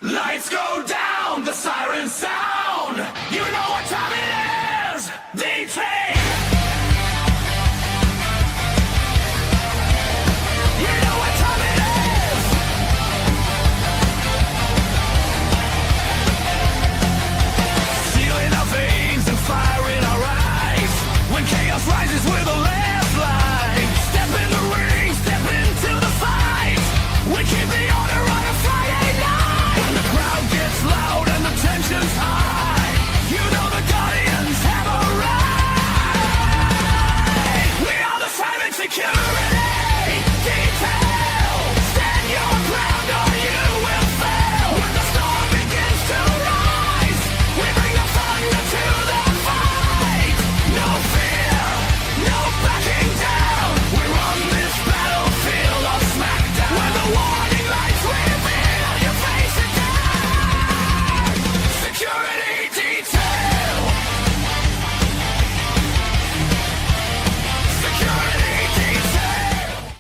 Lights go down, the sirens sound. You know what time it is. D-Train. You know what time it is. Steel in our veins and fire in our eyes. When chaos rises, we're the last line. Step in the ring, step into the fight. We keep the order on a Friday night. When the crowd gets loud and the tension's high, you know the Guardians have arrived. We are the silent security detail. Stand your ground or you will fail. When the storm begins to rise, we bring the thunder to the fight. No fear, no backing down. We're on this battlefield of SmackDown. When the warning lights reveal your face again. Security detail. Security detail.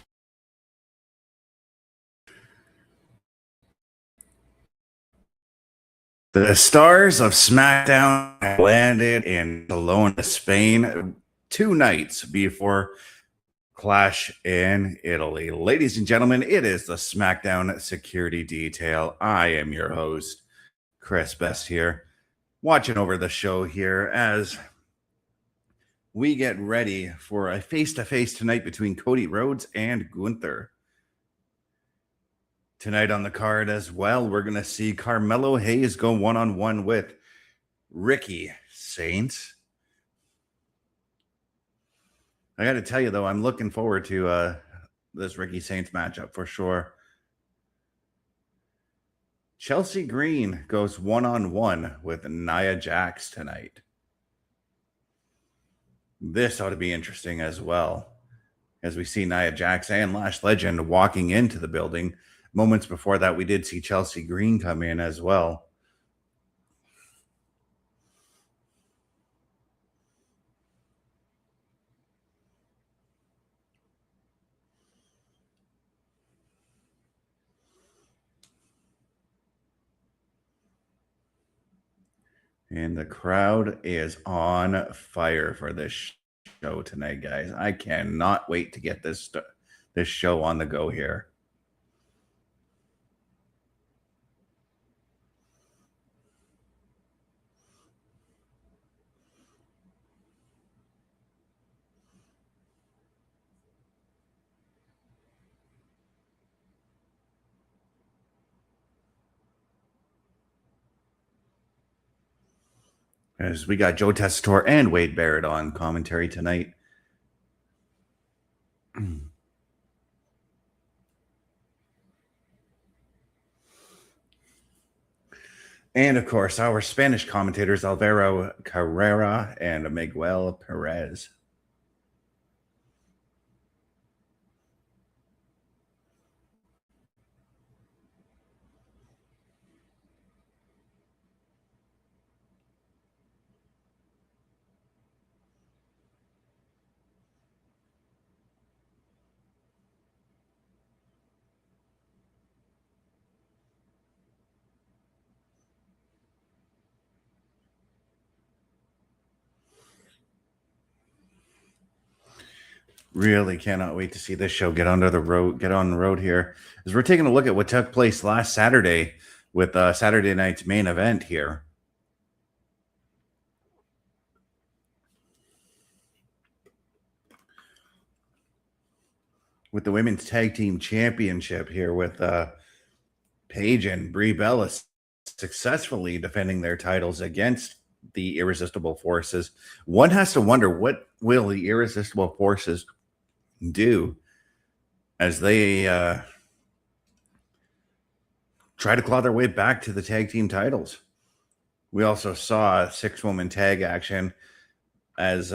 The stars of SmackDown landed in Barcelona, Spain, 2 nights before Clash in Italy. Ladies and gentlemen, it is the SmackDown Security Detail. I am your host, Chris Best here, watching over the show here as we get ready for a face-to-face tonight between Cody Rhodes and Gunther. Tonight on the card as well, we're going to see Carmelo Hayes go one-on-one with Ricky Saints. I got to tell you, though, I'm looking forward to this Ricky Saints matchup for sure. Chelsea Green goes one-on-one with Nia Jax tonight. This ought to be interesting as well, as we see Nia Jax and Lash Legend walking into the building. Moments before that, we did see Chelsea Green come in as well. And the crowd is on fire for this show tonight, guys. I cannot wait to get this show on the go here. As we got Joe Tessitore and Wade Barrett on commentary tonight. And, of course, our Spanish commentators, Alvaro Carrera and Miguel Perez. Really cannot wait to see this show get on the road here. As we're taking a look at what took place last Saturday with Saturday night's main event here. With the Women's Tag Team Championship here with Paige and Brie Bella successfully defending their titles against the Irresistible Forces. One has to wonder, what will the Irresistible Forces do as they try to claw their way back to the tag team titles? We also saw 6-woman tag action as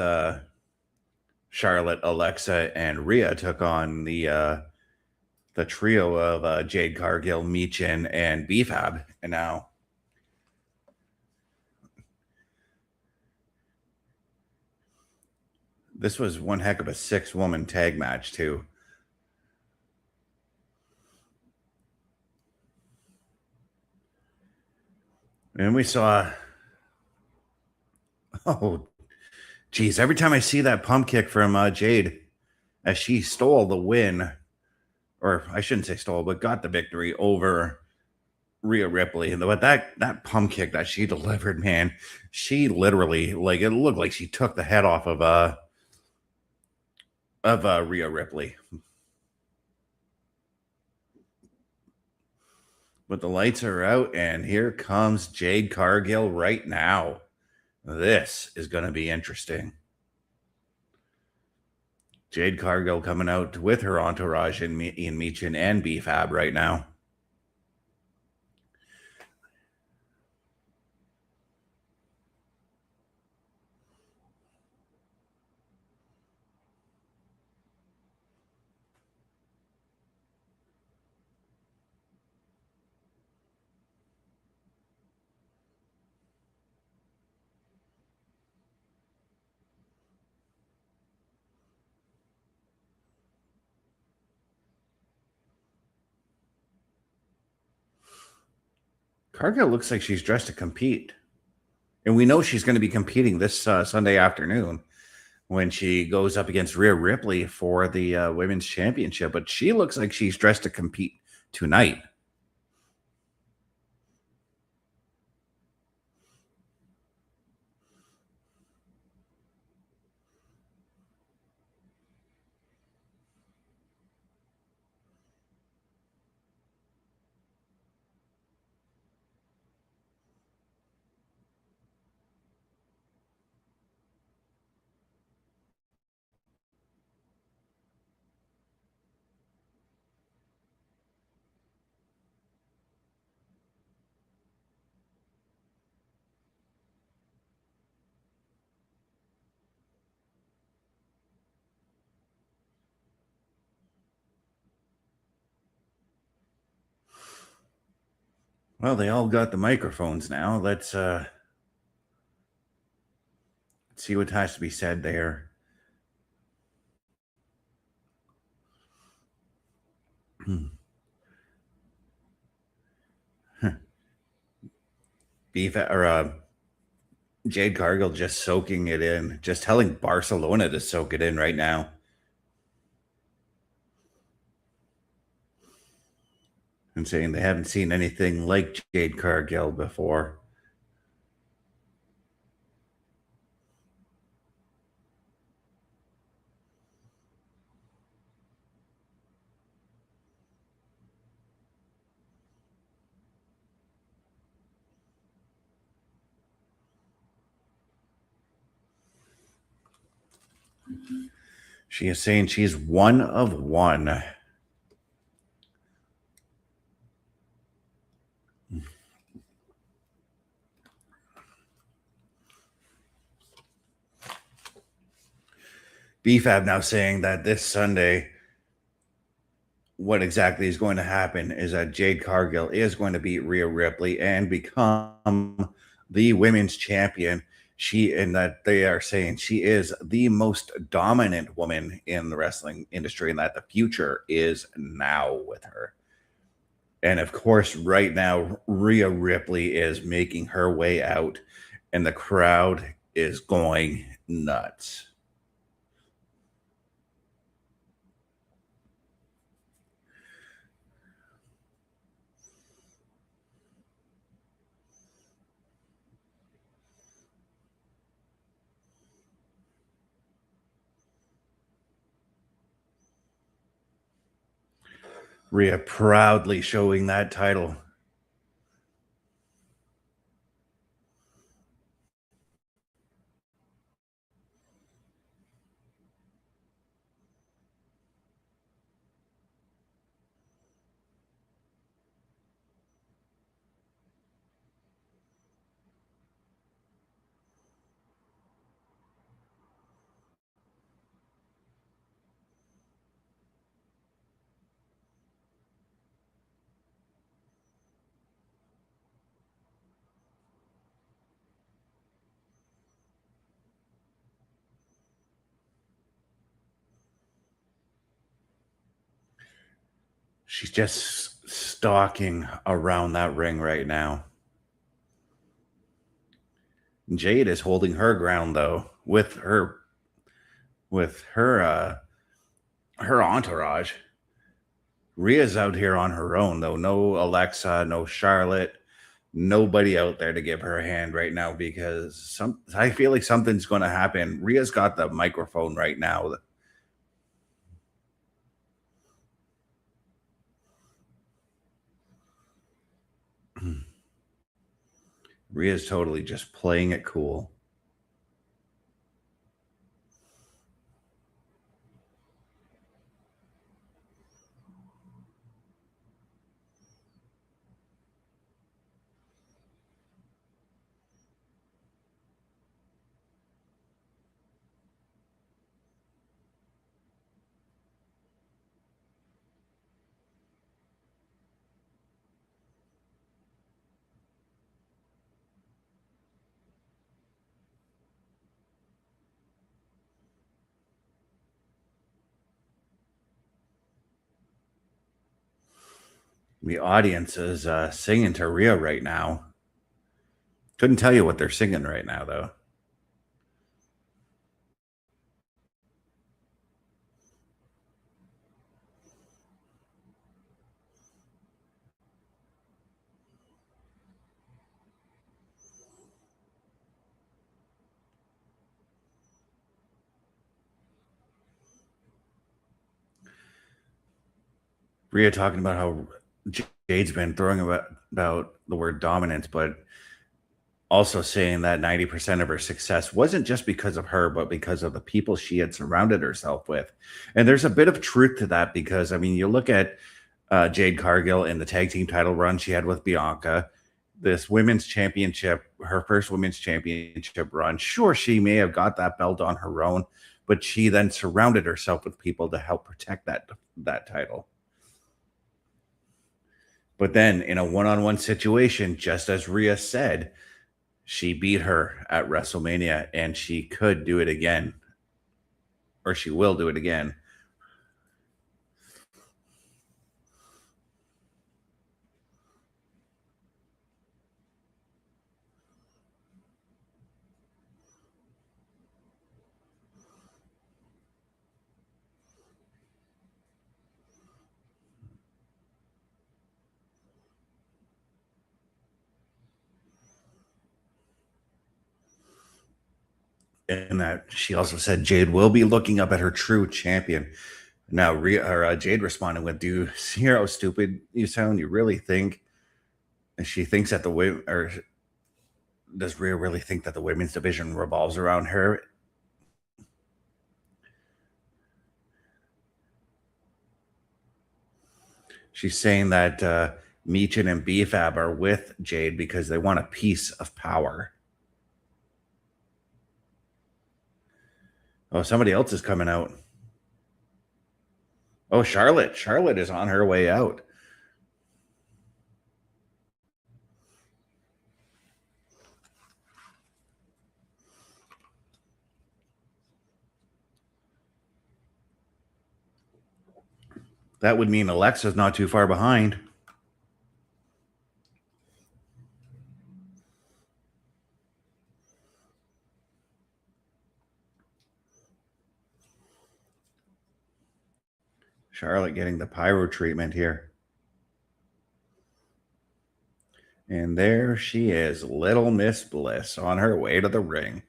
Charlotte, Alexa, and Rhea took on the trio of Jade Cargill, Michin, and B-Fab. And now this was one heck of a 6-woman tag match, too. And we saw, oh, geez, every time I see that pump kick from Jade as she stole the win, or I shouldn't say stole, but got the victory over Rhea Ripley. But that pump kick that she delivered, man, she literally, like, it looked like she took the head off of Rhea Ripley. But the lights are out, and here comes Jade Cargill right now. This is going to be interesting. Jade Cargill coming out with her entourage in Ian Meechin and B-Fab right now. Cargill looks like she's dressed to compete. And we know she's going to be competing this Sunday afternoon when she goes up against Rhea Ripley for the Women's Championship. But she looks like she's dressed to compete tonight. Well, they all got the microphones now. Let's see what has to be said there. Beef or Jade Cargill just soaking it in, just telling Barcelona to soak it in right now. And saying they haven't seen anything like Jade Cargill before. She is saying she's one of one. BFAB now saying that this Sunday, what exactly is going to happen is that Jade Cargill is going to beat Rhea Ripley and become the women's champion. And that they are saying she is the most dominant woman in the wrestling industry and that the future is now with her. And of course, right now, Rhea Ripley is making her way out, and the crowd is going nuts. Rhea proudly showing that title. She's just stalking around that ring right now. Jade is holding her ground though with her her entourage. Rhea's out here on her own though. No Alexa, no Charlotte, nobody out there to give her a hand right now because I feel like something's going to happen. Rhea's got the microphone right now. Rhea's totally just playing it cool. The audience is singing to Rhea right now. Couldn't tell you what they're singing right now, though. Rhea talking about how Jade's been throwing about the word dominance, but also saying that 90% of her success wasn't just because of her, but because of the people she had surrounded herself with. And there's a bit of truth to that because, I mean, you look at Jade Cargill in the tag team title run she had with Bianca, this women's championship, her first women's championship run. Sure, she may have got that belt on her own, but she then surrounded herself with people to help protect that title. But then in a one-on-one situation, just as Rhea said, she beat her at WrestleMania and she could do it again, or she will do it again. And that she also said Jade will be looking up at her true champion. Now, Jade responded with, "Do you see how stupid you sound? You really think?" And she thinks that or does Rhea really think that the women's division revolves around her? She's saying that Meechin and BFAB are with Jade because they want a piece of power. Oh, somebody else is coming out. Oh, Charlotte. Charlotte is on her way out. That would mean Alexa's not too far behind. Charlotte getting the pyro treatment here. And there she is, Little Miss Bliss, on her way to the ring.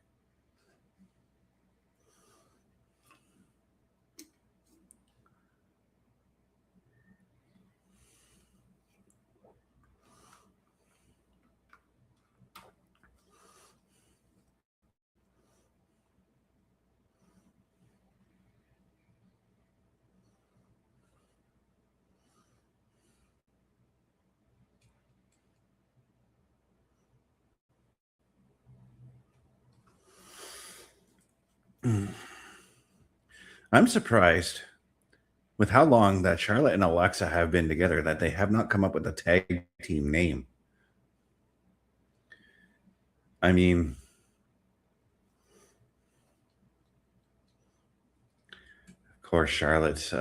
I'm surprised with how long that Charlotte and Alexa have been together that they have not come up with a tag team name. I mean, of course, Charlotte's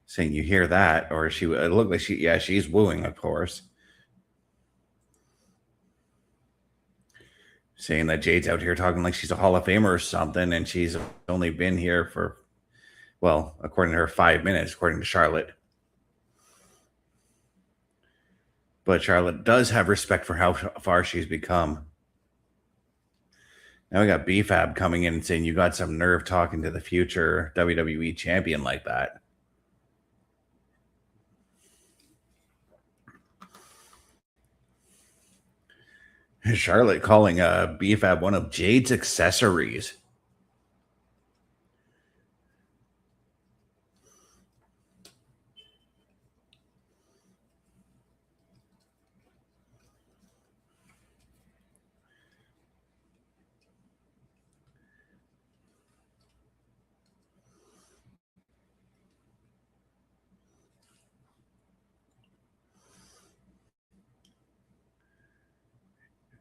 saying you hear that, or she it looked like she's wooing, of course. saying that Jade's out here talking like she's a Hall of Famer or something, and she's only been here for, well, according to her, 5 minutes, according to Charlotte. But Charlotte does have respect for how far she's become. Now we got BFAB coming in and saying, you got some nerve talking to the future WWE champion like that. Charlotte calling BFAB one of Jade's accessories.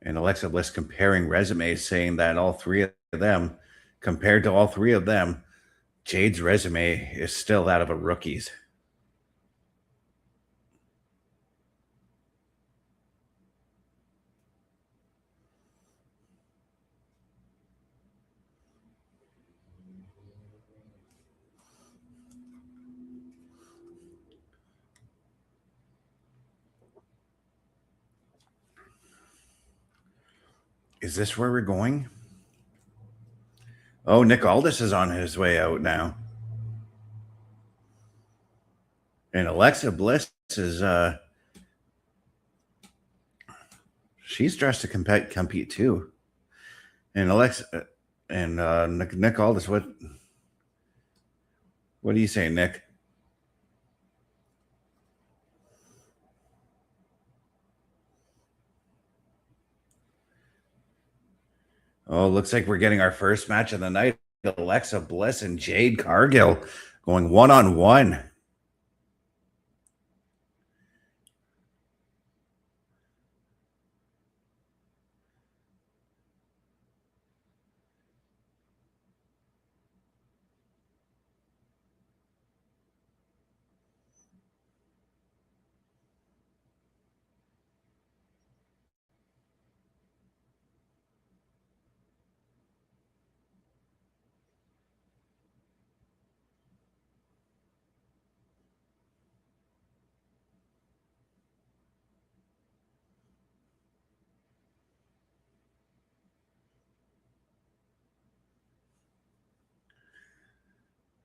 And Alexa Bliss comparing resumes, saying that all three of them, compared to all three of them, Jade's resume is still that of a rookie's. Is this where we're going? Oh, Nick Aldis is on his way out now. And Alexa Bliss is she's dressed to compete too. And Alexa and Nick Aldis, what do you say, Nick? Oh, looks like we're getting our first match of the night. Alexa Bliss and Jade Cargill going one-on-one.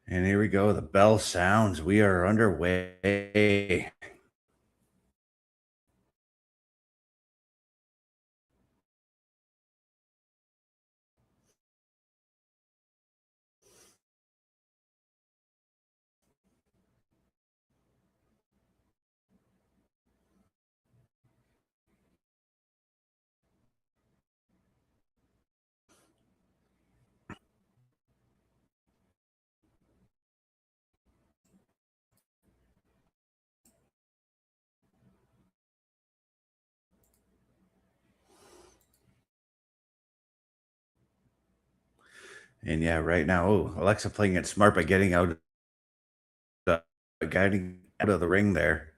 And here we go. The bell sounds. We are underway. And yeah, right now, Alexa playing it smart by getting out of the ring there.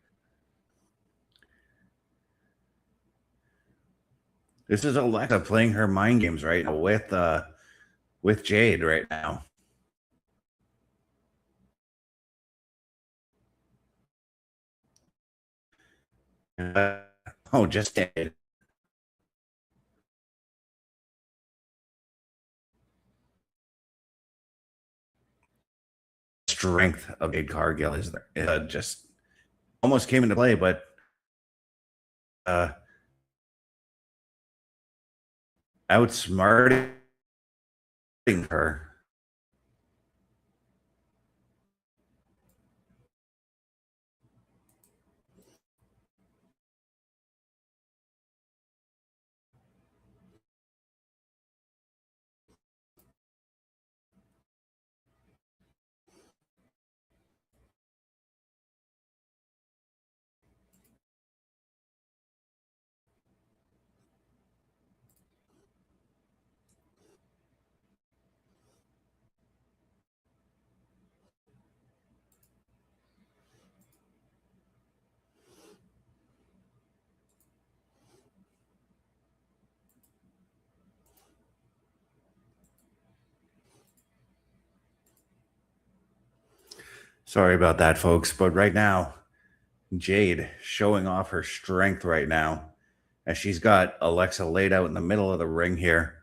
This is Alexa playing her mind games right now with Jade right now. Just Jade. Strength of Jade Cargill is there. Just almost came into play, but outsmarting her. Sorry about that, folks. But right now, Jade showing off her strength right now as she's got Alexa laid out in the middle of the ring here.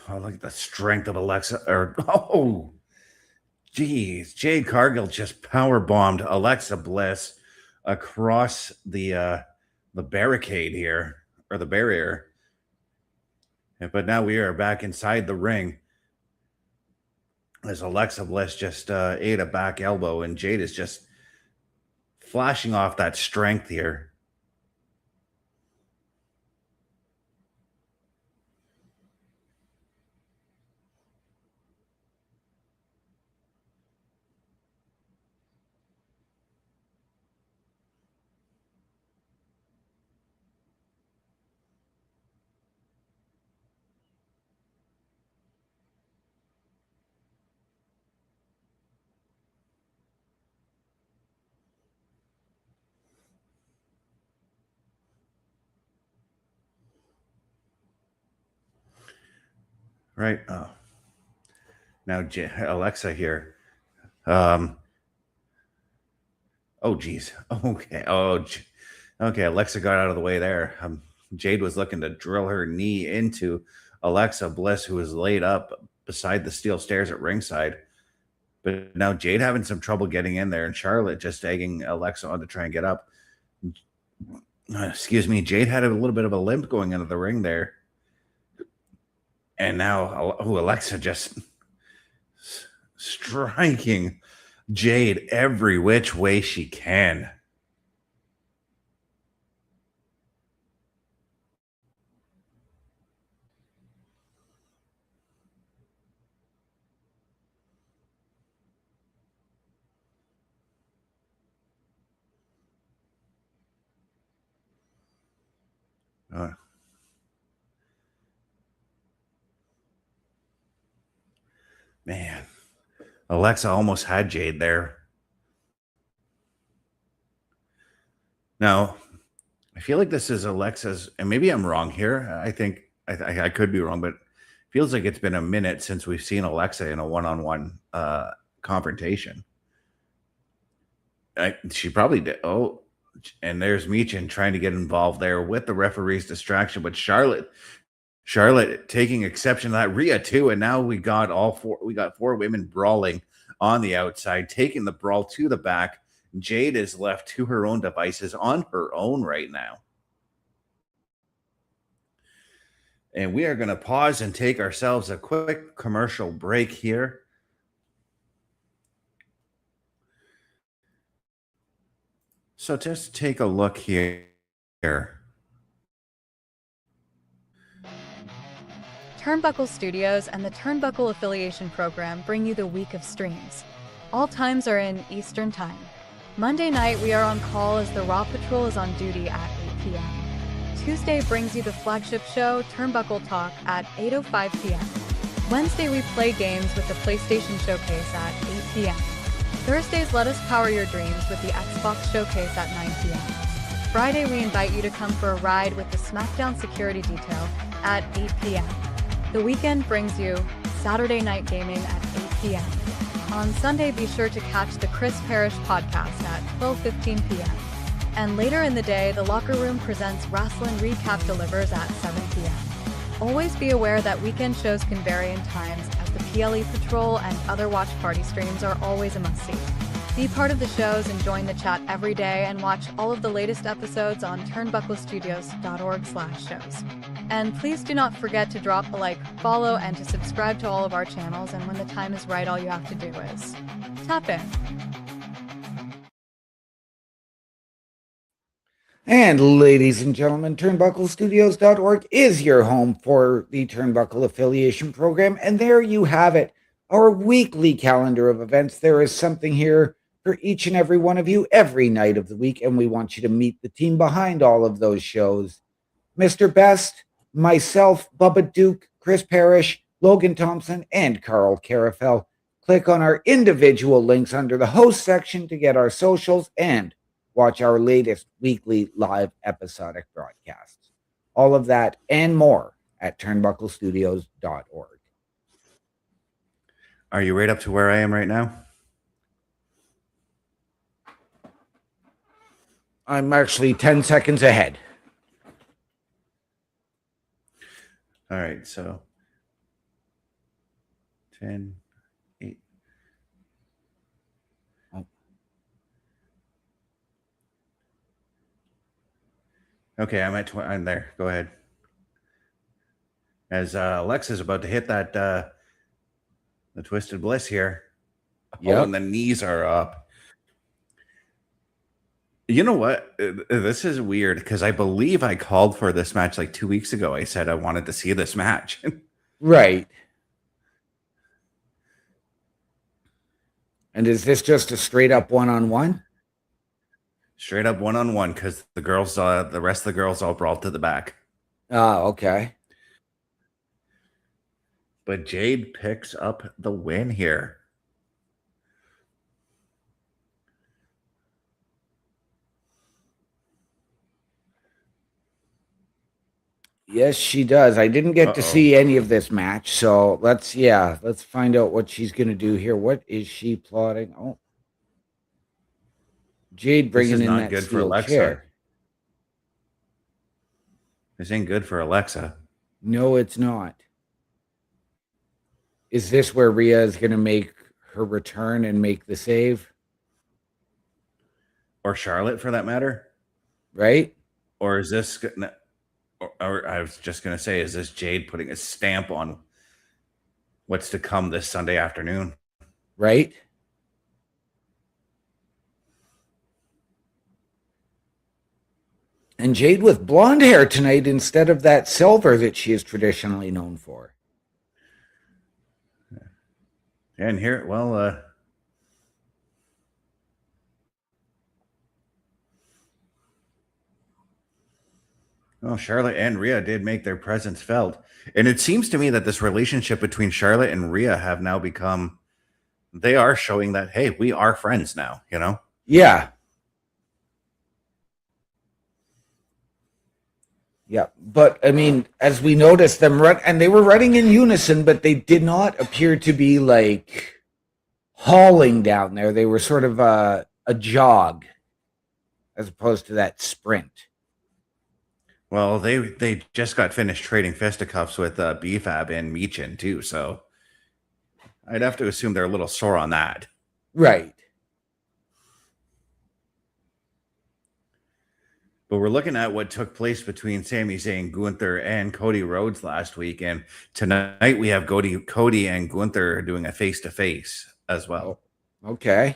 Oh, look at the strength of Alexa. Geez. Jade Cargill just power bombed Alexa Bliss across the barricade here, or the barrier. But now we are back inside the ring as Alexa Bliss just ate a back elbow, and Jade is just flashing off that strength here. Right. Oh. Now Alexa here. Oh, geez. Okay. Okay. Alexa got out of the way there. Jade was looking to drill her knee into Alexa Bliss, who was laid up beside the steel stairs at ringside. But now Jade having some trouble getting in there, and Charlotte just egging Alexa on to try and get up. Excuse me. Jade had a little bit of a limp going into the ring there. And now Alexa just striking Jade every which way she can. Man, Alexa almost had Jade there. Now, I feel like this is Alexa's, and maybe I'm wrong here. I think I could be wrong, but it feels like it's been a minute since we've seen Alexa in a one-on-one confrontation. She probably did. Oh, and there's Michin trying to get involved there with the referee's distraction, but Charlotte taking exception to that. Rhea too, and now we got four women brawling on the outside, taking the brawl to the back. Jade is left to her own devices on her own right now. And we are going to pause and take ourselves a quick commercial break here. So just take a look here. Turnbuckle Studios and the Turnbuckle Affiliation Program bring you the week of streams. All times are in Eastern Time. Monday night, we are on call as the Raw Patrol is on duty at 8 p.m. Tuesday brings you the flagship show, Turnbuckle Talk, at 8:05 p.m. Wednesday, we play games with the PlayStation Showcase at 8 p.m. Thursdays, let us power your dreams with the Xbox Showcase at 9 p.m. Friday, we invite you to come for a ride with the SmackDown SecuiryDetail at 8 p.m. The weekend brings you Saturday Night Gaming at 8 p.m. On Sunday, be sure to catch the Chris Parrish podcast at 12:15 p.m. And later in the day, the Locker Room presents Wrestling Recap delivers at 7 p.m. Always be aware that weekend shows can vary in times, as the PLE Patrol and other watch party streams are always a must-see. Be part of the shows and join the chat every day, and watch all of the latest episodes on turnbucklestudios.org/shows. And please do not forget to drop a like, follow, and to subscribe to all of our channels, and when the time is right, all you have to do is tap in. And ladies and gentlemen, turnbucklestudios.org is your home for the Turnbuckle Affiliation Program. And there you have it, our weekly calendar of events. There is something here for each and every one of you every night of the week, and we want you to meet the team behind all of those shows. Mr. Best, myself, Bubba Duke, Chris Parrish, Logan Thompson, and Carl Carafel. Click on our individual links under the host section to get our socials and watch our latest weekly live episodic broadcasts. All of that and more at turnbucklestudios.org. Are you right up to where I am right now? I'm actually 10 seconds ahead. All right, so 10, 8. Oh. Okay, I'm there. Go ahead. As Alexa's about to hit that the Twisted Bliss here. Yep. Oh, and the knees are up. You know what? This is weird because I believe I called for this match like 2 weeks ago. I said I wanted to see this match. Right. And is this just a straight up one-on-one? Straight up one-on-one because the girls, the rest of the girls all brawled to the back. Oh, okay. But Jade picks up the win here. Yes, she does. I didn't get to see any of this match, so let's find out what she's going to do here. What is she plotting? Oh, Jade bringing in that good for steel Alexa. chair. This ain't good for Alexa. No, it's not. Is this where Rhea is going to make her return and make the save? Or Charlotte, for that matter? Right? Or is this... Or I was just going to say, is this Jade putting a stamp on what's to come this Sunday afternoon? Right? And Jade with blonde hair tonight instead of that silver that she is traditionally known for. And here, well, Charlotte and Rhea did make their presence felt. And it seems to me that this relationship between Charlotte and Rhea have now become, they are showing that, hey, we are friends now, you know? Yeah. Yeah. But, I mean, as we noticed them run, and they were running in unison, but they did not appear to be, like, hauling down there. They were sort of a jog as opposed to that sprint. Well, they just got finished trading fisticuffs with BFAB and Meechin too, so I'd have to assume they're a little sore on that. Right. But we're looking at what took place between Sami Zayn, Gunther, and Cody Rhodes last week, and tonight we have Cody and Gunther doing a face-to-face as well. Oh, okay.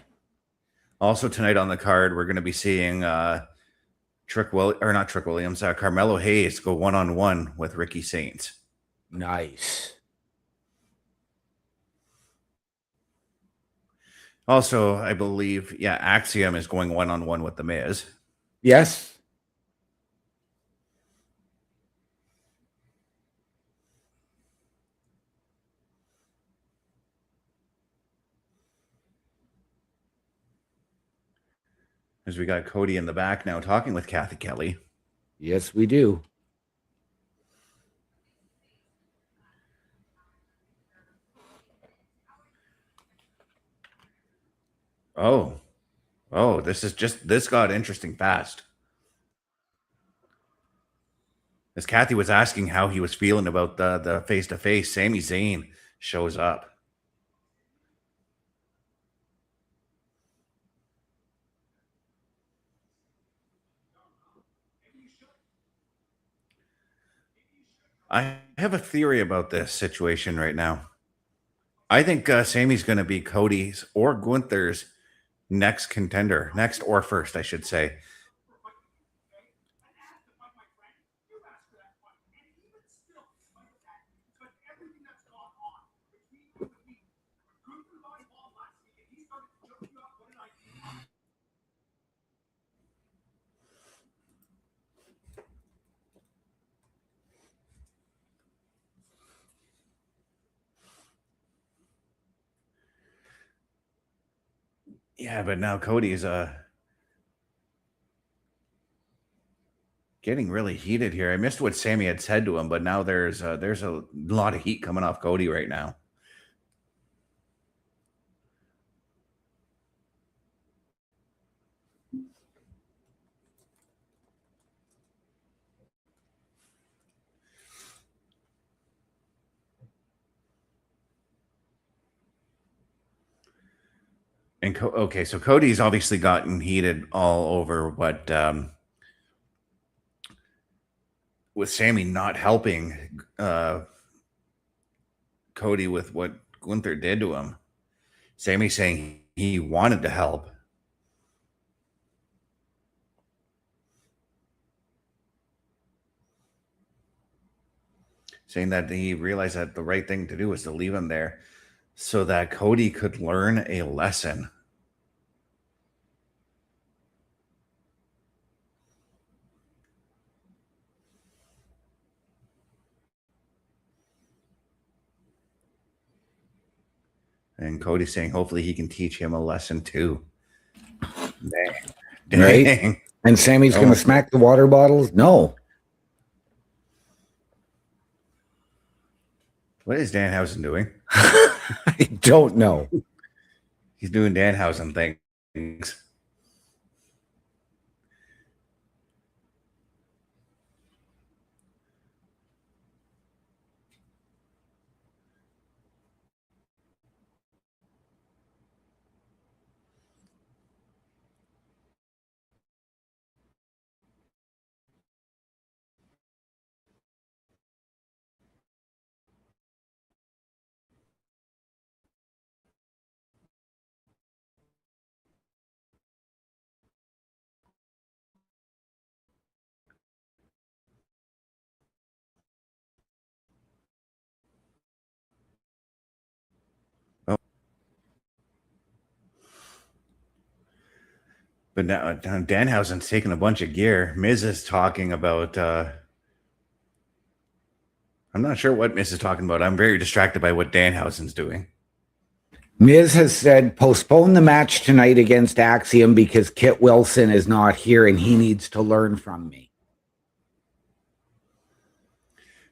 Also tonight on the card, we're going to be seeing Carmelo Hayes go one-on-one with Ricky Saints. Nice. Also, I believe, Axiom is going one-on-one with The Miz. Yes. As we got Cody in the back now talking with Kathy Kelly. Yes, we do. Oh, this got interesting fast. As Kathy was asking how he was feeling about the face-to-face, Sami Zayn shows up. I have a theory about this situation right now. I think Sami's going to be Cody's or Gunther's next contender. Next or first, I should say. Yeah, but now Cody's getting really heated here. I missed what Sammy had said to him, but now there's a lot of heat coming off Cody right now. And okay, so Cody's obviously gotten heated all over what with Sammy not helping Cody with what Gunther did to him. Sammy saying he wanted to help. Saying that he realized that the right thing to do was to leave him there so that Cody could learn a lesson. And Cody saying hopefully he can teach him a lesson too. Dang. Right? And Sammy's going to smack the water bottles? No. What is Danhausen doing? I don't know. He's doing Danhausen things. But now Danhausen's taking a bunch of gear. Miz is talking about I'm not sure what Miz is talking about. I'm very distracted by what Danhausen's doing. Miz has said postpone the match tonight against Axiom because Kit Wilson is not here and he needs to learn from me.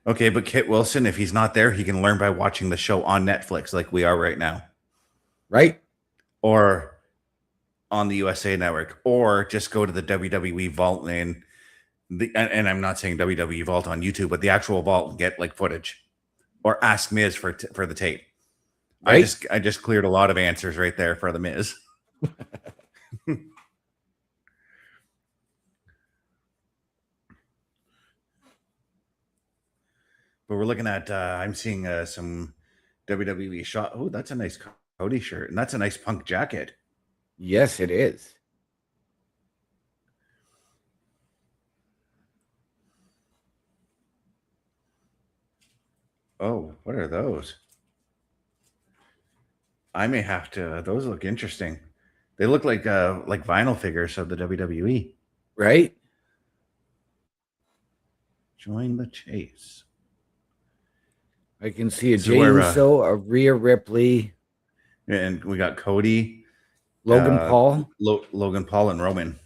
Okay, but Kit Wilson, if he's not there, he can learn by watching the show on Netflix like we are right now. Right? Or on the USA Network, or just go to the WWE Vault and I'm not saying WWE Vault on YouTube, but the actual Vault and get like footage, or ask Miz for the tape. Right? I just cleared a lot of answers right there for the Miz. But we're looking at I'm seeing some WWE shot. Oh, that's a nice Cody shirt, and that's a nice Punk jacket. Yes, it is. Oh, what are those? I may have to. Those look interesting. They look like vinyl figures of the WWE. Right? Join the chase. I can see a Jey Uso, a Rhea Ripley, and we got Cody, Logan Paul, Logan Paul, and Roman.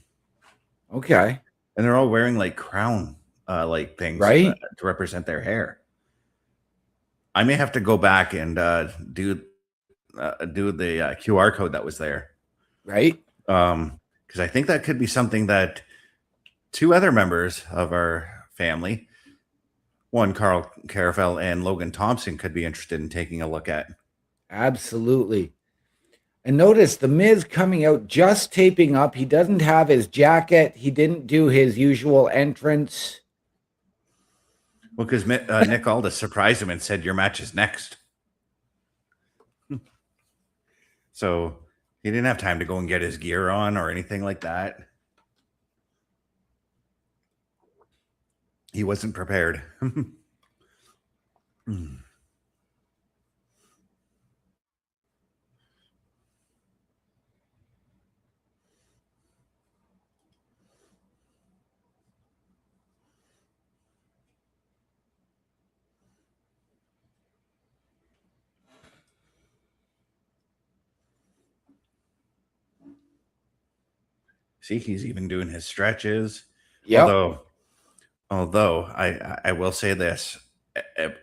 Okay, and they're all wearing like crown like things, right, to represent their hair. I may have to go back and do the QR code that was there, right? Because I think that could be something that two other members of our family, one Carl Carafel and Logan Thompson, could be interested in taking a look at. Absolutely. And notice the Miz coming out, just taping up. He doesn't have his jacket. He didn't do his usual entrance. Well, because Nick Aldis surprised him and said, "Your match is next." So he didn't have time to go and get his gear on or anything like that. He wasn't prepared. See, he's even doing his stretches. Yep. Although I will say this,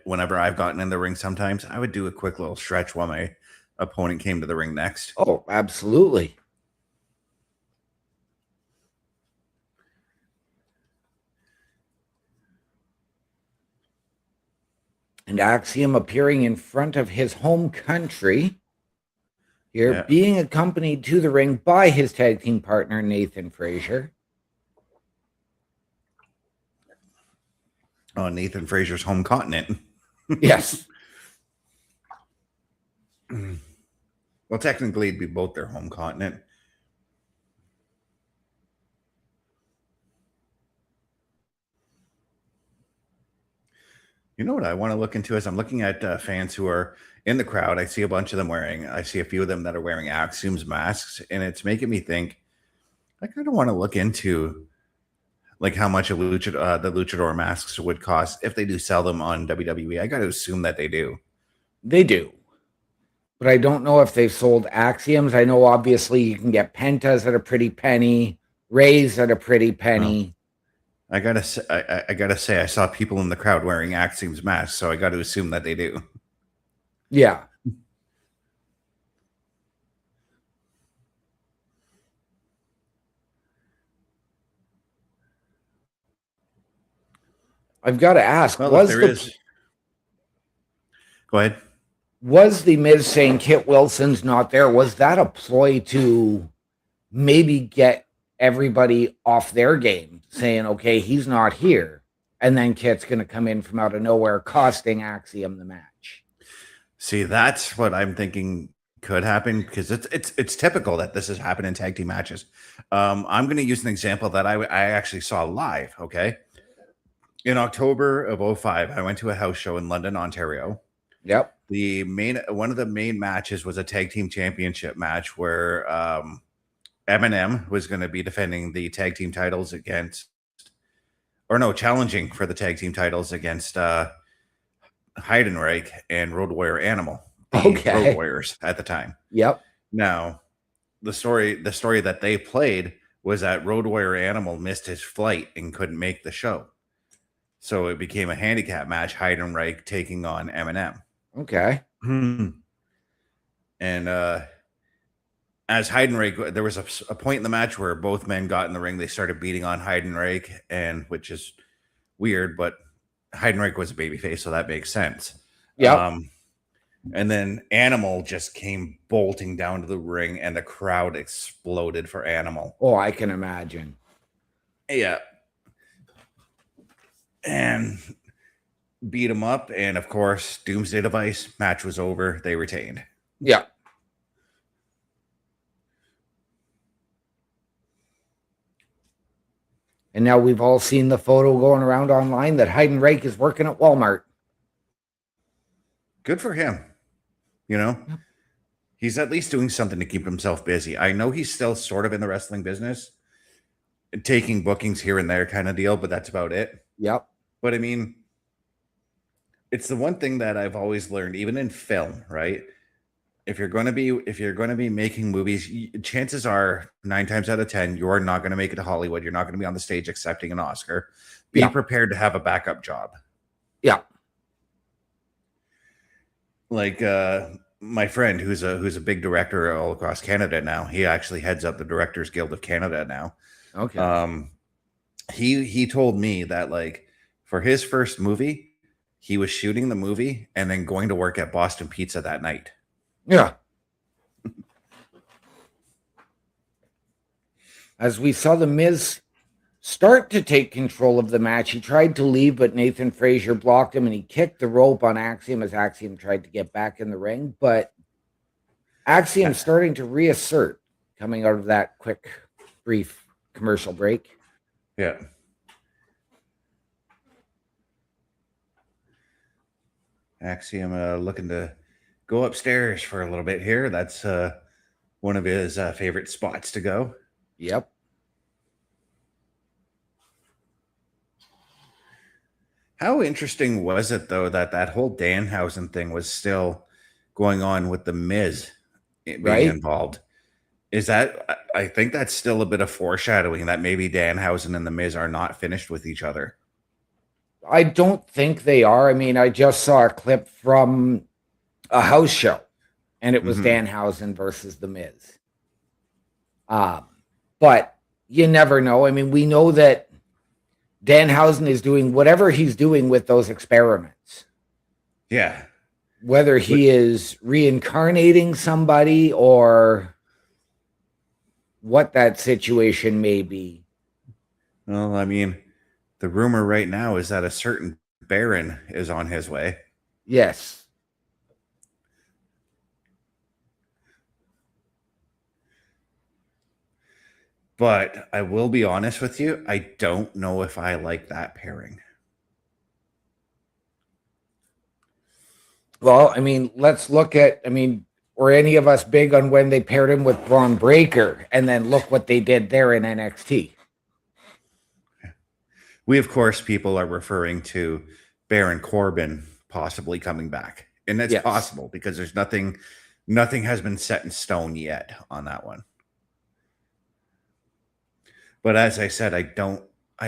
whenever I've gotten in the ring, sometimes I would do a quick little stretch while my opponent came to the ring next. Oh, absolutely. And Axiom appearing in front of his home country here, Yeah. being accompanied to the ring by his tag team partner, Nathan Frazier. On Nathan Frazier's home continent. Yes. Well, technically, it'd be both their home continent. You know what I want to look into is I'm looking at fans who are in the crowd. I see a bunch of them I see a few of them that are wearing Axiom's masks, and it's making me think I kind of want to look into like how much the luchador masks would cost if they do sell them on WWE. I got to assume that they do. They do. But I don't know if they've sold Axioms. I know obviously you can get Pentas at a pretty penny, Rays at a pretty penny. I gotta say, I saw people in the crowd wearing Axiom's masks, so I got to assume that they do. Yeah. I've got to ask, Well, go ahead. Was the Miz saying Kit Wilson's not there? Was that a ploy to maybe get everybody off their game, saying, okay, he's not here, and then Kit's going to come in from out of nowhere, costing Axiom the match? See, that's what I'm thinking could happen, because it's typical that this has happened in tag team matches. I'm going to use an example that I actually saw live. Okay, in October of 2005, I went to a house show in London, Ontario. Yep. One of the main matches was a tag team championship match where Eminem was going to be defending the tag team titles challenging for the tag team titles against Heidenreich and Road Warrior Animal, the Road Warriors at the time. Yep. Now, the story that they played was that Road Warrior Animal missed his flight and couldn't make the show, so it became a handicap match. Heidenreich taking on Eminem. Okay. And as Heidenreich, there was a point in the match where both men got in the ring. They started beating on Heidenreich, which is weird, but Heidenreich was a babyface, so that makes sense. Yeah. And then Animal just came bolting down to the ring, and the crowd exploded for Animal. Oh, I can imagine. Yeah. And beat him up, and of course, Doomsday Device, match was over. They retained. Yeah. And now we've all seen the photo going around online that Heidenreich is working at Walmart. Good for him. You know, he's at least doing something to keep himself busy. I know he's still sort of in the wrestling business, taking bookings here and there kind of deal, but that's about it. Yep. But I mean, it's the one thing that I've always learned, even in film, right? If you're going to be making movies, chances are 9 times out of 10, you're not going to make it to Hollywood. You're not going to be on the stage accepting an Oscar. Be prepared to have a backup job. Yeah. Like my friend who's a big director all across Canada now. He actually heads up the Directors Guild of Canada now. Okay. He told me that, like, for his first movie, he was shooting the movie and then going to work at Boston Pizza that night. Yeah. As we saw the Miz start to take control of the match, he tried to leave, but Nathan Frazier blocked him, and he kicked the rope on Axiom as Axiom tried to get back in the ring. But Axiom starting to reassert coming out of that quick, brief commercial break. Yeah. Axiom looking to go upstairs for a little bit here. That's one of his favorite spots to go. Yep. How interesting was it, though, that whole Danhausen thing was still going on with the Miz being involved? I think that's still a bit of foreshadowing that maybe Danhausen and The Miz are not finished with each other. I don't think they are. I mean, I just saw a clip from a house show, and it was Danhausen versus The Miz. But you never know. I mean, we know that Danhausen is doing whatever he's doing with those experiments. Yeah. Whether he is reincarnating somebody or what that situation may be. Well, I mean, the rumor right now is that a certain Baron is on his way. Yes. But I will be honest with you, I don't know if I like that pairing. Well, I mean, let's look at, were any of us big on when they paired him with Braun Breaker, and then look what they did there in NXT? We, of course, people are referring to Baron Corbin possibly coming back. And that's possible because there's nothing has been set in stone yet on that one. But as I said, I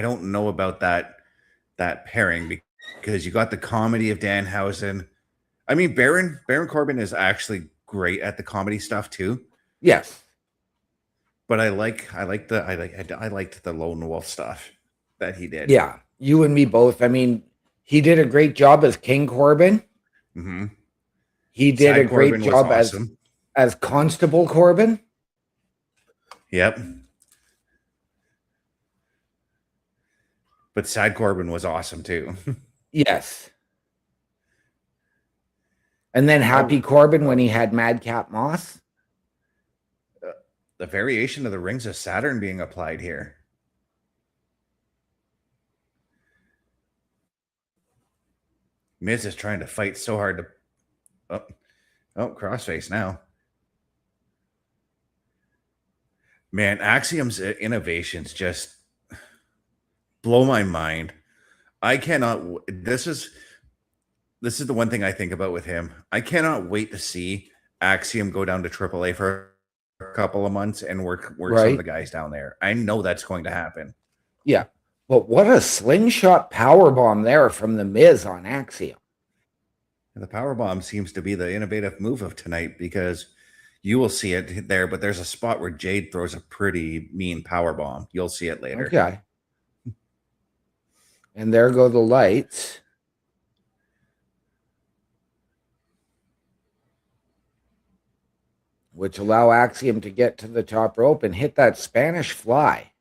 don't know about that pairing because you got the comedy of Danhausen. I mean, Baron Corbin is actually great at the comedy stuff too. Yes. But I liked the Lone Wolf stuff that he did. Yeah, you and me both. I mean, he did a great job as King Corbin. Mm-hmm. He did a great job as Constable Corbin. Yep. But Side Corbin was awesome too. Yes. And then Happy Corbin when he had Madcap Moss. The variation of the Rings of Saturn being applied here. Miz is trying to fight so hard to... Oh, crossface now. Man, Axiom's innovations just blow my mind. I cannot... This is the one thing I think about with him. I cannot wait to see Axiom go down to AAA for a couple of months and work some of the guys down there. I know that's going to happen. Yeah. But what a slingshot powerbomb there from The Miz on Axiom. The powerbomb seems to be the innovative move of tonight because you will see it there, but there's a spot where Jade throws a pretty mean powerbomb. You'll see it later. Okay. And there go the lights. Which allow Axiom to get to the top rope and hit that Spanish fly.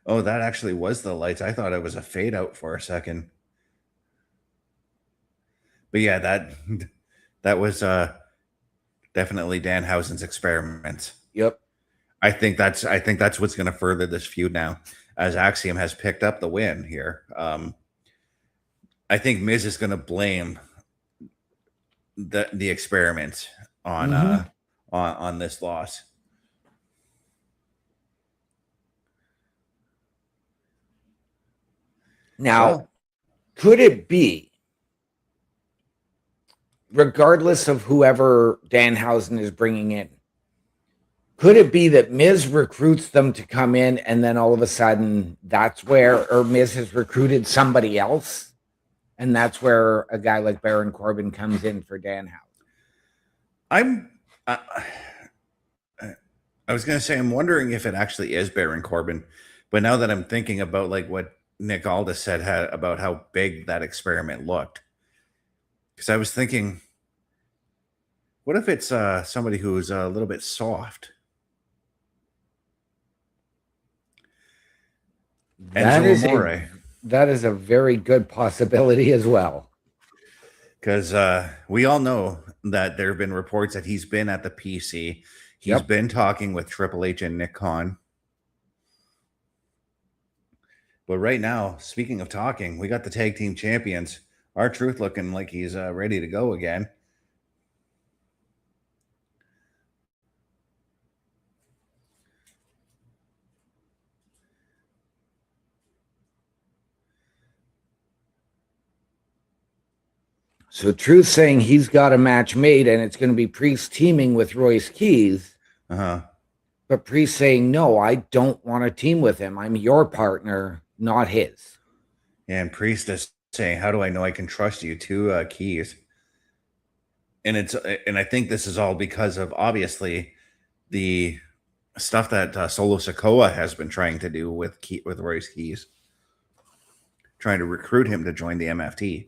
Oh, that actually was the lights. I thought it was a fade out for a second. But yeah, that was definitely Danhausen's experiment. Yep. I think that's what's going to further this feud now, as Axiom has picked up the win here. I think Miz is going to blame the experiment on this loss. Now, could it be, regardless of whoever Danhausen is bringing in, could it be that Miz recruits them to come in and then all of a sudden or Miz has recruited somebody else and that's where a guy like Baron Corbin comes in for Danhausen? I was going to say, I'm wondering if it actually is Baron Corbin, but now that I'm thinking about like what Nick Aldis said about how big that experiment looked, because I was thinking, what if it's somebody who's a little bit soft? That is a very good possibility as well. Because we all know that there have been reports that he's been at the PC. He's been talking with Triple H and Nick Khan. But right now, speaking of talking, we got the tag team champions. R-Truth looking like he's ready to go again. So Truth saying he's got a match made and it's going to be Priest teaming with Royce Keys. Uh-huh. But Priest saying, no, I don't want to team with him. I'm your partner, not his. And Priest is saying, how do I know I can trust you? Two keys. And I think this is all because of obviously the stuff that Solo Sikoa has been trying to do with Royce Keys, trying to recruit him to join the MFT.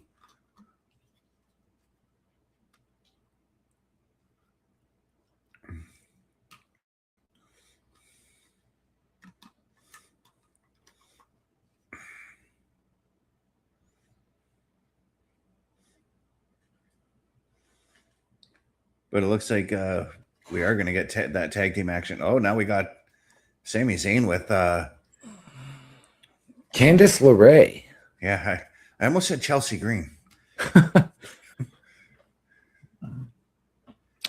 But it looks like we are going to get that tag team action. Oh, now we got Sami Zayn with Candice LeRae. Yeah, I almost said Chelsea Green.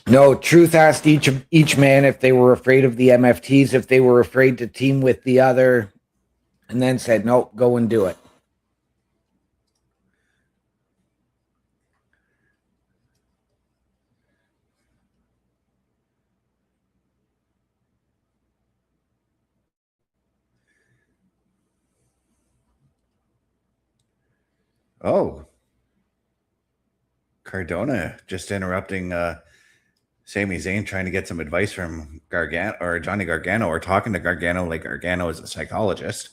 No, Truth asked each man if they were afraid of the MFTs, if they were afraid to team with the other, and then said, nope, go and do it. Oh, Cardona just interrupting Sami Zayn, trying to get some advice from Gargano or Johnny Gargano, or talking to Gargano like Gargano is a psychologist.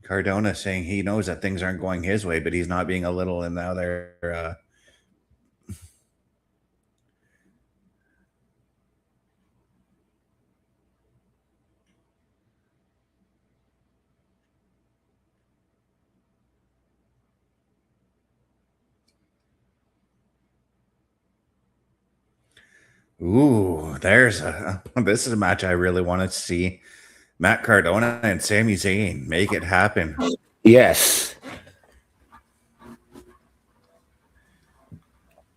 Cardona saying he knows that things aren't going his way, but he's not being a little in the other. Ooh, this is a match I really wanted to see. Matt Cardona and Sami Zayn make it happen. Yes.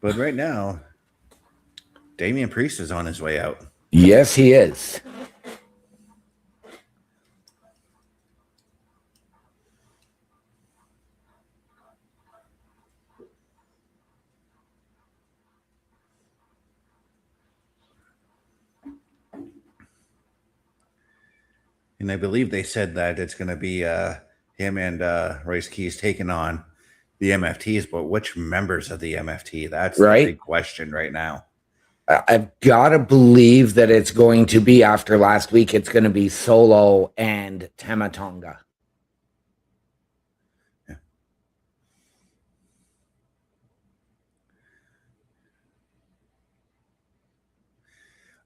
But right now, Damian Priest is on his way out. Yes, he is. And I believe they said that it's going to be him and Royce Keys taking on the MFTs, but which members of the MFT? That's right. The big question right now. I've got to believe that it's going to be, after last week, it's going to be Solo and Tama Tonga. Yeah.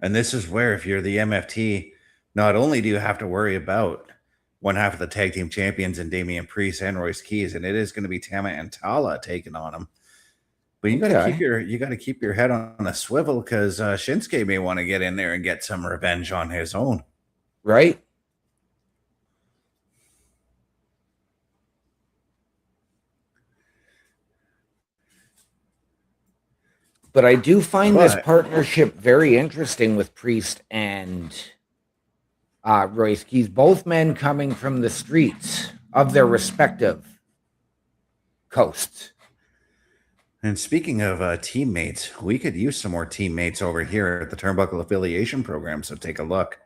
And this is where, if you're the MFT, not only do you have to worry about one half of the tag team champions and Damian Priest and Royce Keys, and it is going to be Tama and Tala taking on them. But you got to keep your head on a swivel, because Shinsuke may want to get in there and get some revenge on his own. Right. But I do find this partnership very interesting with Priest and Royce Keys, both men coming from the streets of their respective coasts. And speaking of teammates, we could use some more teammates over here at the Turnbuckle Affiliation Program, so take a look.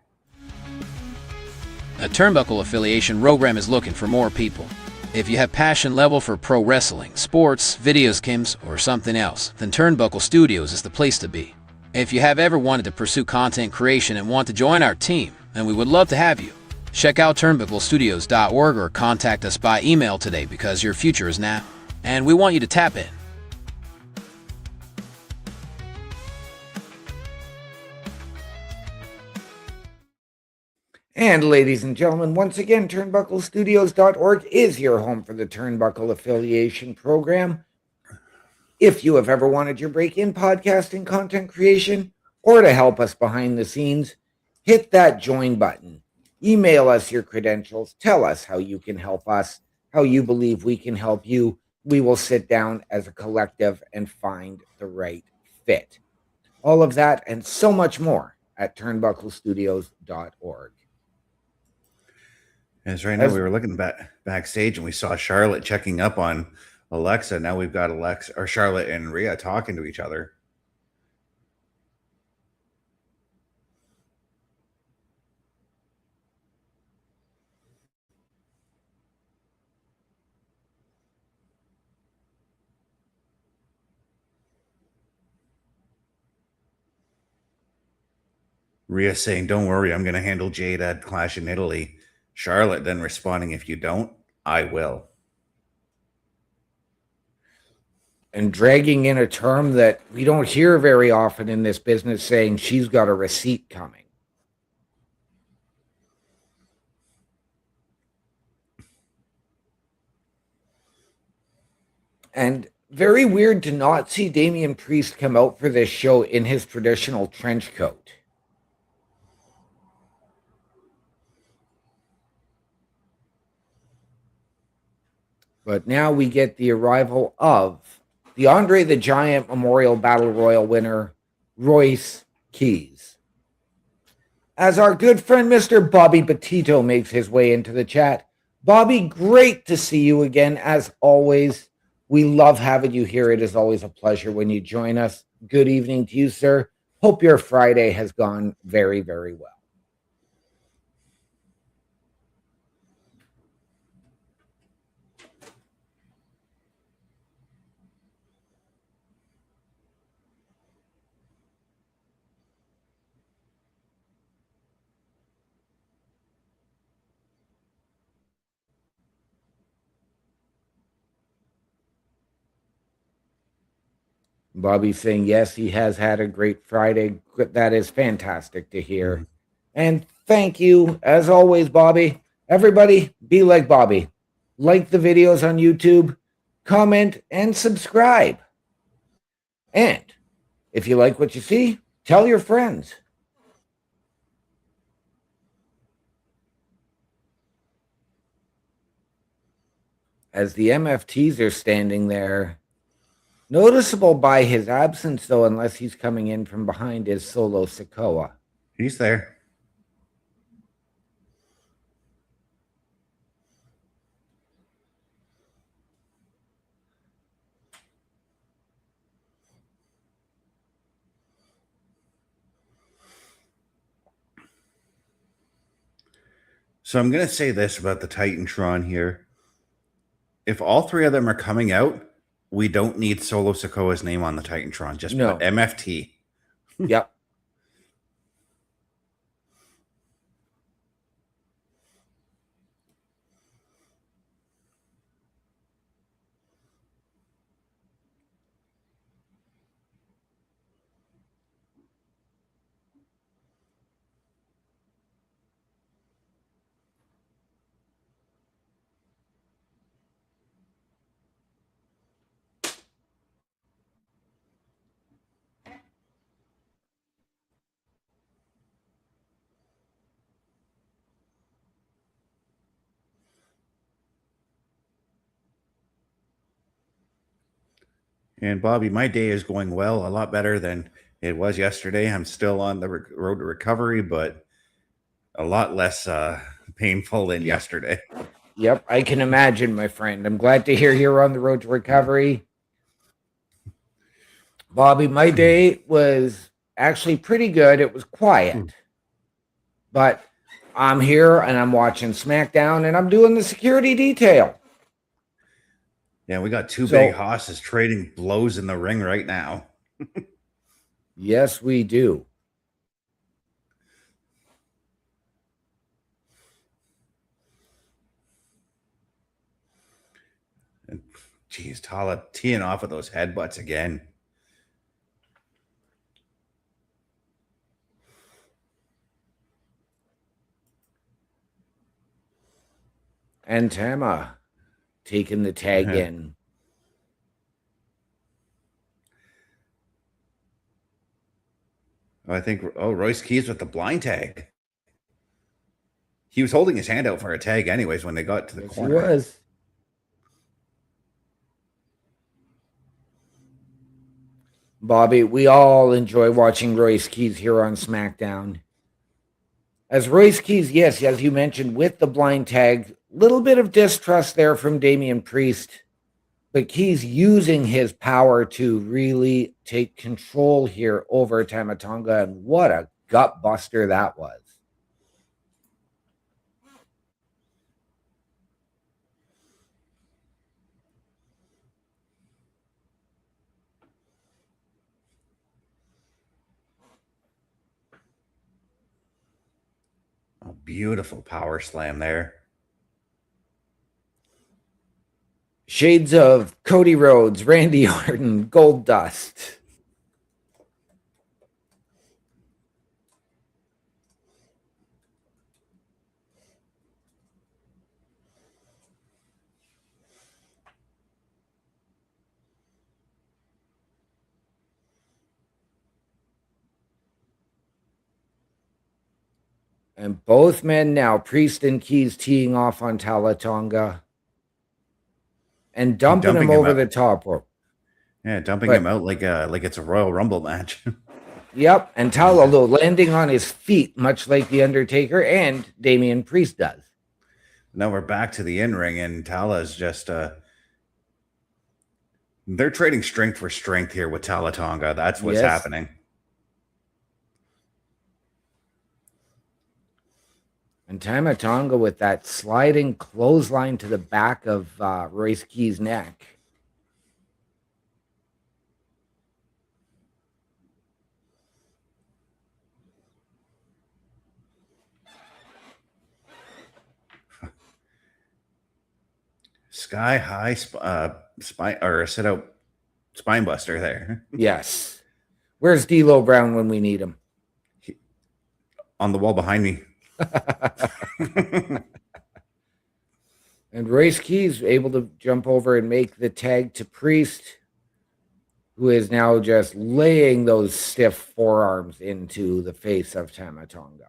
A Turnbuckle Affiliation program is looking for more people. If you have passion level for pro wrestling, sports, video games, or something else, then Turnbuckle Studios is the place to be. If you have ever wanted to pursue content creation and want to join our team, then we would love to have you. Check out turnbucklestudios.org or contact us by email today, because your future is now, and we want you to tap in. And ladies and gentlemen, once again, turnbucklestudios.org is your home for the Turnbuckle Affiliation Program. If you have ever wanted your break in podcasting, content creation, or to help us behind the scenes, hit that join button. Email us your credentials. Tell us how you can help us, how you believe we can help you. We will sit down as a collective and find the right fit. All of that and so much more at turnbucklestudios.org. As right now we were looking backstage and we saw Charlotte checking up on Alexa. Now we've got Charlotte and Rhea talking to each other. Rhea saying, "Don't worry, I'm going to handle Jade at Clash in Italy." Charlotte then responding, "If you don't, I will." And dragging in a term that we don't hear very often in this business, saying she's got a receipt coming. And very weird to not see Damian Priest come out for this show in his traditional trench coat. But now we get the arrival of the Andre the Giant Memorial Battle Royal winner, Royce Keys. As our good friend Mr. Bobby Petito makes his way into the chat. Bobby, great to see you again, as always. We love having you here. It is always a pleasure when you join us. Good evening to you, sir. Hope your Friday has gone very, very well. Bobby's saying, yes, he has had a great Friday. That is fantastic to hear. Mm-hmm. And thank you, as always, Bobby. Everybody, be like Bobby. Like the videos on YouTube, comment, and subscribe. And if you like what you see, tell your friends. As the MFTs are standing there, noticeable by his absence, though, unless he's coming in from behind, is Solo Sikoa. He's there. So I'm going to say this about the Titantron here. If all three of them are coming out, we don't need Solo Sikoa's name on the Titantron. Just put MFT. Yep. And Bobby, my day is going well, a lot better than it was yesterday. I'm still on the road to recovery, but a lot less painful than yesterday. Yep, I can imagine, my friend. I'm glad to hear you're on the road to recovery. Bobby, my day was actually pretty good. It was quiet. But I'm here and I'm watching SmackDown and I'm doing the security detail. Yeah, we got two big hosses trading blows in the ring right now. Yes, we do. And geez, Tala teeing off with those headbutts again. And Tama taking the tag in. I think, Royce Keys with the blind tag. He was holding his hand out for a tag anyways when they got to the Yes, he corner. was. Bobby, we all enjoy watching Royce Keys here on SmackDown. As Royce Keys, yes, as you mentioned, with the blind tag, little bit of distrust there from Damian Priest, but Keys using his power to really take control here over Tama Tonga, and what a gut buster that was. Oh, beautiful power slam there. Shades of Cody Rhodes, Randy Orton, Gold Dust. And both men now, Priest and Keys, teeing off on Talatonga and dumping him over the top rope. Yeah, dumping him out like it's a Royal Rumble match. Yep, and Tala landing on his feet, much like The Undertaker and Damian Priest does. Now we're back to the in-ring, and Tala's just they're trading strength for strength here with Talatonga. That's what's happening. And Tama Tonga with that sliding clothesline to the back of Royce Keys' neck. Sky high spine or sit out spine buster there. Yes. Where's D'Lo Brown when we need him? On the wall behind me. And Royce Keys able to jump over and make the tag to Priest, who is now just laying those stiff forearms into the face of Tama Tonga.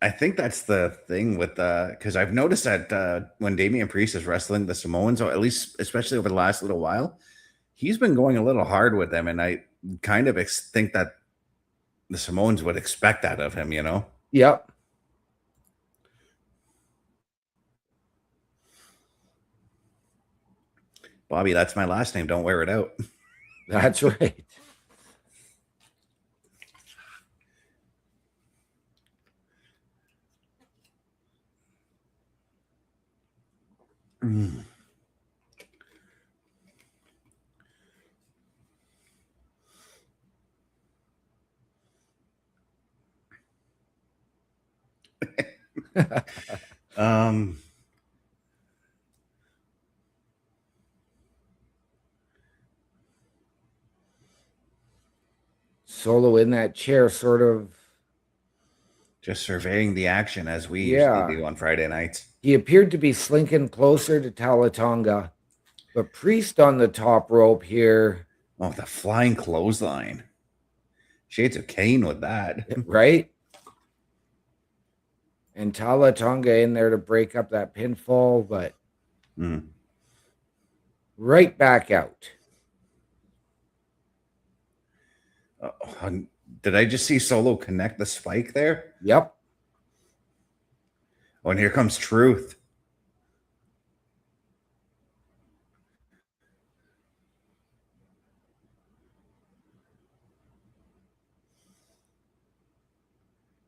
I think that's the thing with because I've noticed that when Damian Priest is wrestling the Samoans, or at least especially over the last little while, he's been going a little hard with them, and I kind of think that the Samoans would expect that of him, you know? Yep. Bobby, that's my last name. Don't wear it out. That's right. Solo in that chair, sort of just surveying the action as we usually do on Friday nights. He appeared to be slinking closer to Talatonga, but Priest on the top rope here. Oh, the flying clothesline. Shades of Kane with that. Right? And Talatonga in there to break up that pinfall, but right back out. Did I just see Solo connect the spike there? Yep. Oh, and here comes Truth.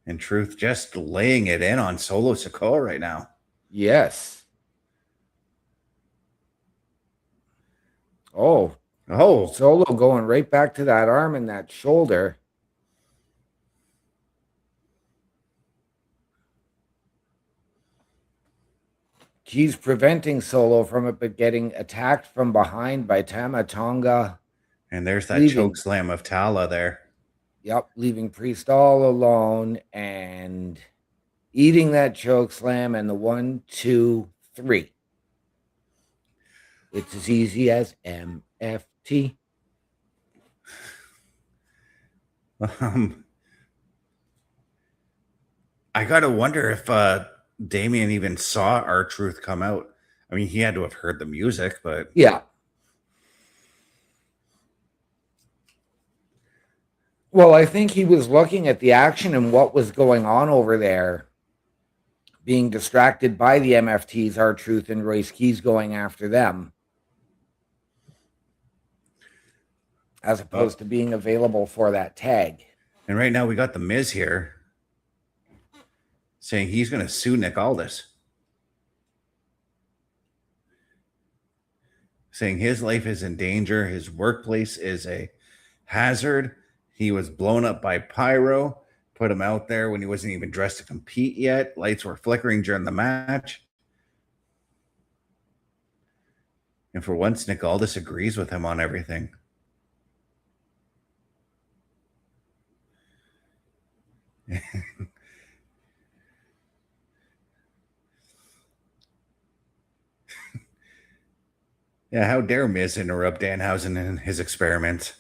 And Truth just laying it in on Solo Sikoa right now. Yes. Oh. Solo going right back to that arm and that shoulder. He's preventing Solo from it, but getting attacked from behind by Tama Tonga. And there's that choke slam of Tala there. Yep, leaving Priest all alone and eating that choke slam and the 1, 2, 3. It's as easy as MFT. I gotta wonder if Damien even saw R-Truth come out. I mean, he had to have heard the music, but Yeah. Well, I think he was looking at the action and what was going on over there, being distracted by the MFTs, R-Truth and Royce Keys going after them, as opposed to being available for that tag. and right now we got the Miz here saying he's going to sue Nick Aldis, saying his life is in danger, his workplace is a hazard. He was blown up by pyro, put him out there when he wasn't even dressed to compete yet. Lights were flickering during the match. And for once, Nick Aldis agrees with him on everything. Yeah, how dare Miz interrupt Danhausen in his experiments?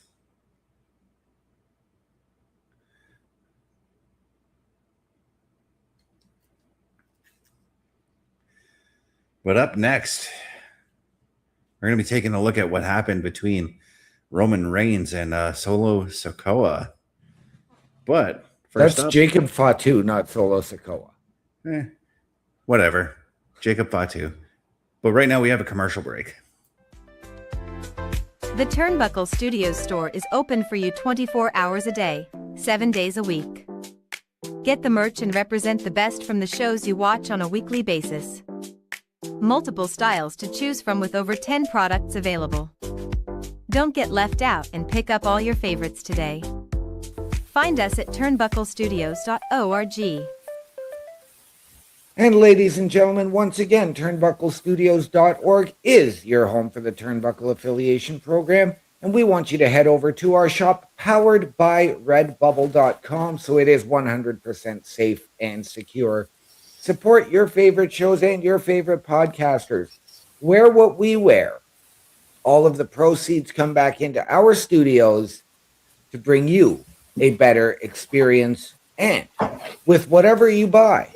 But up next, we're going to be taking a look at what happened between Roman Reigns and Solo Sikoa. But first That's up, Jacob Fatu, not Solo Sikoa. Whatever. Jacob Fatu. But right now we have a commercial break. The Turnbuckle Studios store is open for you 24 hours a day, 7 days a week. Get the merch and represent the best from the shows you watch on a weekly basis. Multiple styles to choose from with over 10 products available. Don't get left out and pick up all your favorites today. Find us at turnbucklestudios.org. And ladies and gentlemen, once again, turnbucklestudios.org is your home for the Turnbuckle Affiliation Program. And we want you to head over to our shop powered by redbubble.com so it is 100% safe and secure. Support your favorite shows and your favorite podcasters. Wear what we wear. All of the proceeds come back into our studios to bring you a better experience. And with whatever you buy,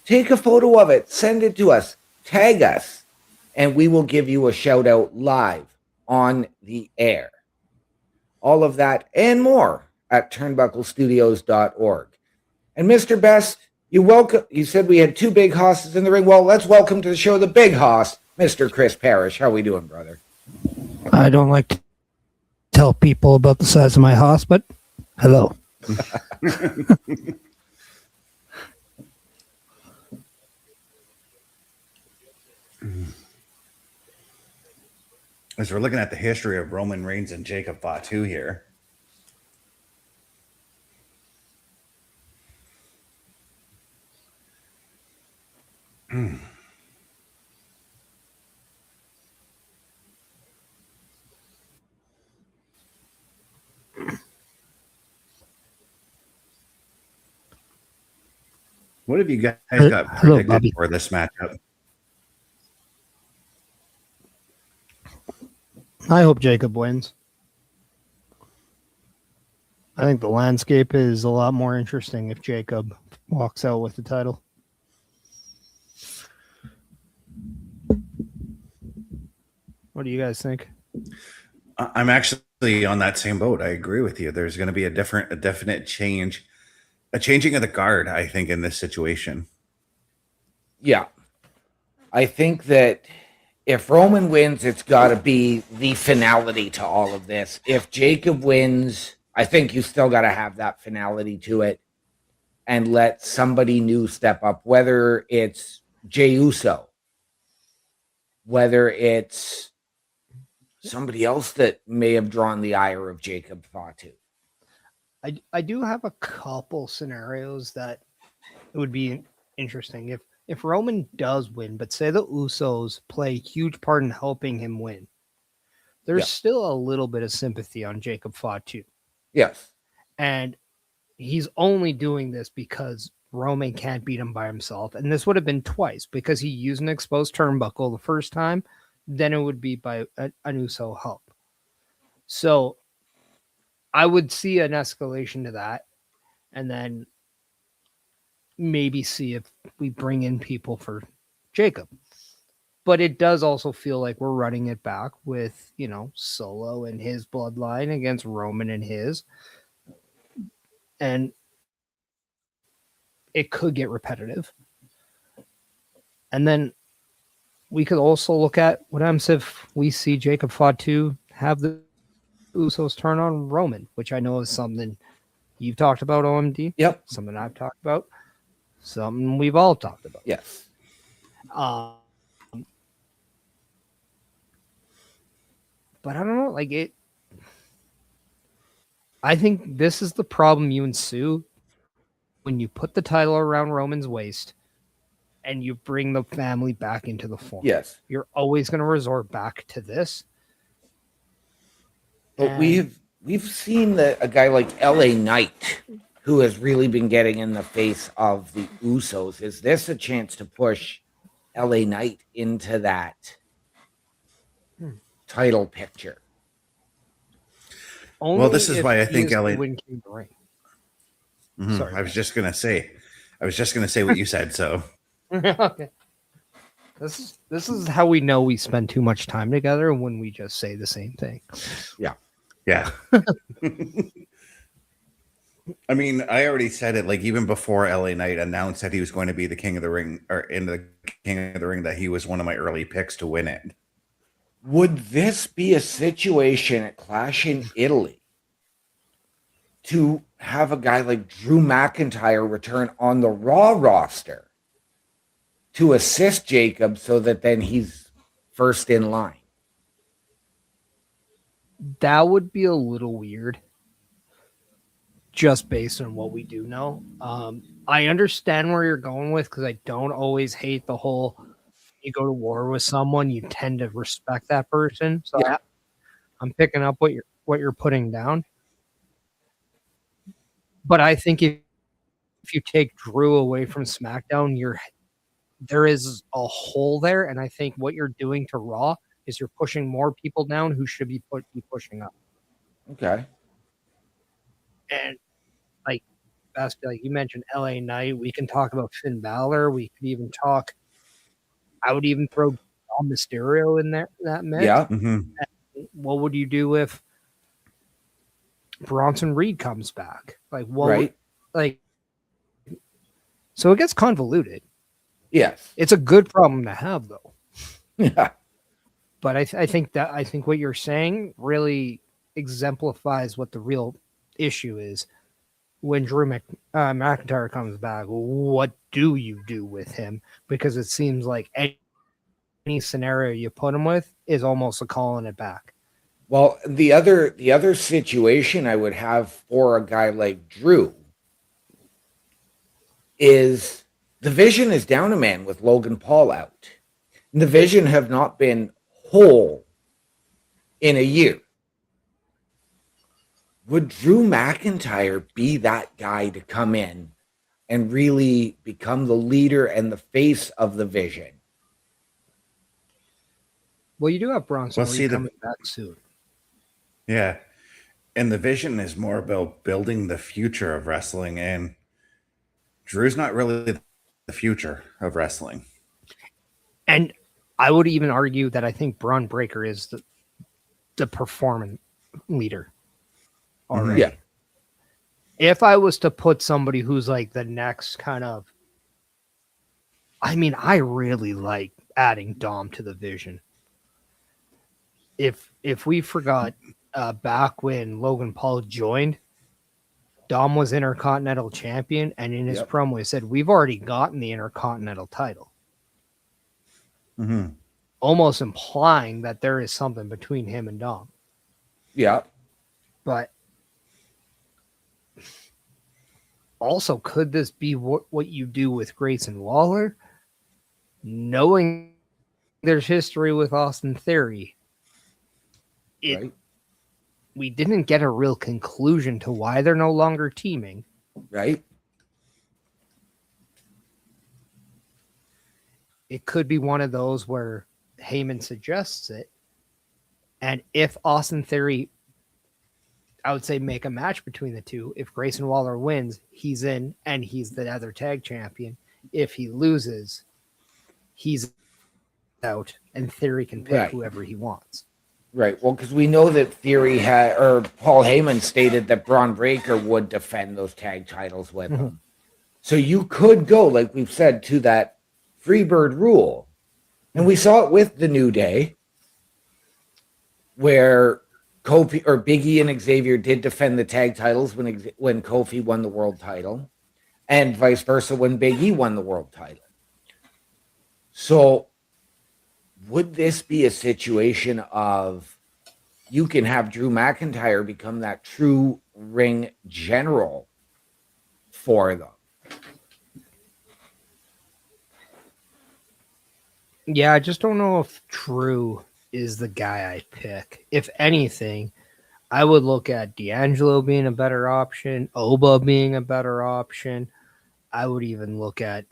take a photo of it, send it to us, tag us, and we will give you a shout out live on the air. All of that and more at turnbucklestudios.org. And Mr. Best, you said we had two big hosses in the ring. Well, let's welcome to the show the big hoss, Mr. Chris Parrish. How are we doing, brother? I don't like to tell people about the size of my hoss, but hello. As we're looking at the history of Roman Reigns and Jacob Fatu here, what have you guys got Hello, predicted Bobby. for this matchup? I hope Jacob wins. I think the landscape is a lot more interesting if Jacob walks out with the title. What do you guys think? I'm actually on that same boat. I agree with you. There's going to be a definite change, a changing of the guard, I think, in this situation. Yeah. I think that if Roman wins, it's got to be the finality to all of this. If Jacob wins, I think you still got to have that finality to it and let somebody new step up, whether it's Jey Uso, whether it's somebody else that may have drawn the ire of Jacob Fatu. I do have a couple scenarios that it would be interesting if Roman does win, but say the Usos play a huge part in helping him win. There's still a little bit of sympathy on Jacob Fatu. Yes. And he's only doing this because Roman can't beat him by himself. And this would have been twice because he used an exposed turnbuckle the first time. Then it would be by an Uso help. So I would see an escalation to that. And then maybe see if we bring in people for Jacob. But it does also feel like we're running it back with, Solo and his bloodline against Roman and his. And it could get repetitive. And then we could also look at what happens if we see Jacob Fatu have the Usos turn on Roman, which I know is something you've talked about, OMD. Yep. Something I've talked about. Something we've all talked about. Yes. But I don't know, I think this is the problem you ensue when you put the title around Roman's waist and you bring the family back into the fold. Yes. You're always going to resort back to this. But we've seen a guy like LA Knight, who has really been getting in the face of the Usos. Is this a chance to push LA Knight into that title picture? Only Well, this is if why I he think is to LA. win King of the Ring. Sorry, I was just gonna say what you said. So Okay. This is how we know we spend too much time together, when we just say the same thing. yeah. I mean, I already said it. Like, even before LA Knight announced that he was going to be the King of the Ring, or in the King of the Ring, that he was one of my early picks to win it. Would this be a situation at Clash in Italy to have a guy like Drew McIntyre return on the Raw roster to assist Jacob so that then he's first in line? That would be a little weird, just based on what we do know. I understand where you're going with, because I don't always hate the whole, you go to war with someone, you tend to respect that person. So Yeah. I'm picking up what you're putting down. But I think if you take Drew away from SmackDown, there is a hole there, and I think what you're doing to Raw is you're pushing more people down who should be pushing up. Okay. And like you mentioned, LA Knight. We can talk about Finn Balor. We could even talk. I would even throw Dom Mysterio in there. That mix. Yeah. What would you do if Bronson Reed comes back? Right. So it gets convoluted. Yes. It's a good problem to have, though. Yeah. But I think what you're saying really exemplifies what the real issue is. When Drew McIntyre comes back, what do you do with him? Because it seems like any scenario you put him with is almost a calling it back. Well, the other situation I would have for a guy like Drew is the Vision is down a man with Logan Paul out. And the Vision have not been whole in a year. Would Drew McIntyre be that guy to come in and really become the leader and the face of the Vision? Well, you do have Bronson Reed coming back soon. Yeah. And the Vision is more about building the future of wrestling, and Drew's not really the future of wrestling. And I would even argue that I think Braun Breaker is the performance leader already. Yeah. If I was to put somebody who's like the next kind of, I mean, I really like adding Dom to the Vision. If we forgot back when Logan Paul joined, Dom was Intercontinental Champion, and in his promo he said, "We've already gotten the Intercontinental title." Almost implying that there is something between him and Dom. Yeah. But also, could this be what you do with Grayson Waller? Knowing there's history with Austin Theory, Right. we didn't get a real conclusion to why they're no longer teaming. Right. It could be one of those where Heyman suggests it, and if Austin Theory I would say make a match between the two. If Grayson Waller wins, he's in and he's the other tag champion. If he loses, he's out and Theory can pick Right. whoever he wants. Right. Well, because we know that Theory had, or Paul Heyman stated that Braun Breaker would defend those tag titles with him. So you could go, like we've said, to that Freebird rule. And we saw it with the New Day, where Kofi or Big E and Xavier did defend the tag titles when Kofi won the world title, and vice versa when Big E won the world title. So would this be a situation of you can have Drew McIntyre become that true ring general for them? Yeah, I just don't know if Drew is the guy I pick. If anything, I would look at D'Angelo being a better option, Oba being a better option. I would even look at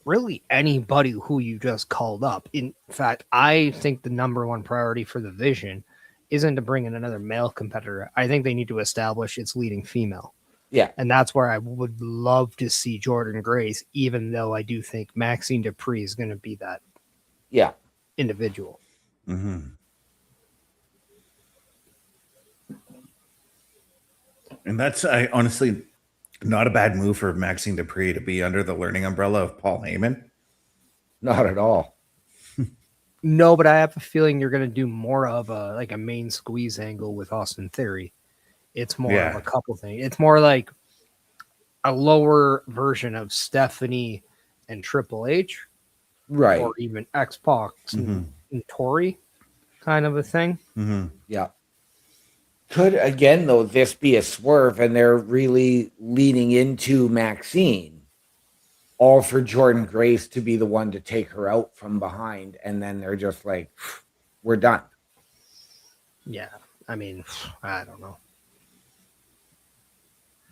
really anybody who you just called up. In fact, I think the number one priority for the Vision isn't to bring in another male competitor. I think they need to establish its leading female. Yeah. And that's where I would love to see Jordan Grace, even though I do think Maxine Dupree is going to be that individual. Mm-hmm. And that's honestly not a bad move for Maxine Dupree to be under the learning umbrella of Paul Heyman. Not at all. No, but I have a feeling you're going to do more of a main squeeze angle with Austin Theory. It's more of a couple things. It's more like a lower version of Stephanie and Triple H, Right. or even X-Pac and Tori kind of a thing. Mm-hmm. Yeah. Could, again, though, this be a swerve and they're really leaning into Maxine, all for Jordan Grace to be the one to take her out from behind, and then they're just like, we're done. Yeah. I mean, I don't know.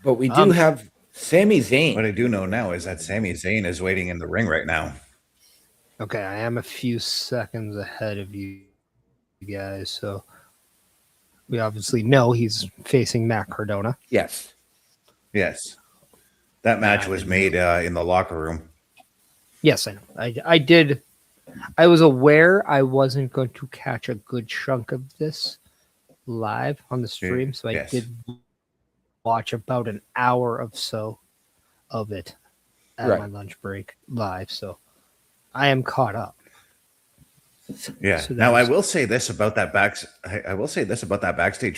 But we do have Sami Zayn. What I do know now is that Sami Zayn is waiting in the ring right now. Okay, I am a few seconds ahead of you guys, so we obviously know he's facing Matt Cardona. Yes. Yes. That match was made in the locker room. Yes, I know. I did. I was aware I wasn't going to catch a good chunk of this live on the stream, so I did watch about an hour of it at my lunch break live, so I am caught up. Yeah. So now I will say this about that backstage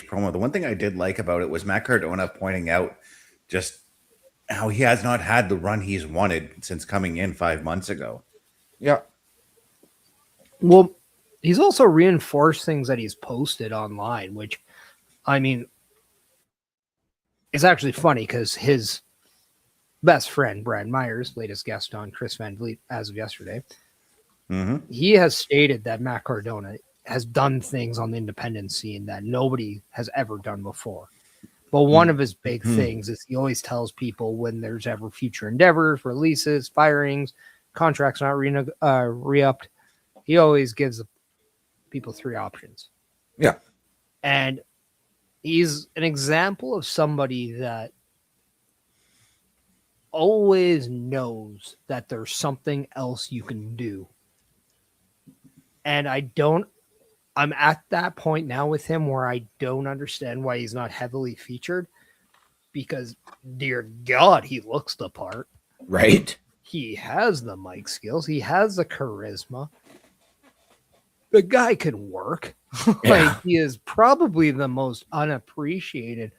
promo. The one thing I did like about it was Matt Cardona pointing out just how he has not had the run he's wanted since coming in 5 months ago. Yeah. Well, he's also reinforced things that he's posted online, which, I mean, is actually funny because his best friend, Brad Myers, latest guest on Chris Van Vliet as of yesterday, he has stated that Matt Cardona has done things on the independent scene that nobody has ever done before. But one of his big things is he always tells people when there's ever future endeavors, releases, firings, contracts not re-upped, he always gives people 3 options. Yeah. And he's an example of somebody that always knows that there's something else you can do. And I'm at that point now with him where I don't understand why he's not heavily featured, because dear God, he looks the part. Right. He has the mic skills. He has the charisma. The guy can work. Like, he is probably the most unappreciated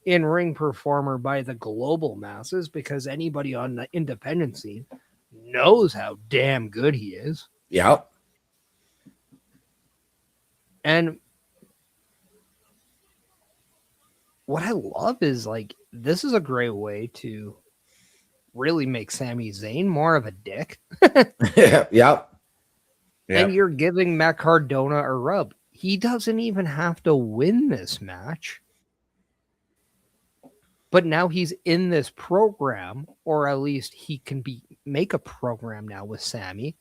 in-ring performer by the global masses, because anybody on the independent scene knows how damn good he is. Yep. And what I love is, like, this is a great way to really make Sami Zayn more of a dick. Yep. And you're giving Matt Cardona a rub. He doesn't even have to win this match. But now he's in this program, or at least he can make a program now with Sami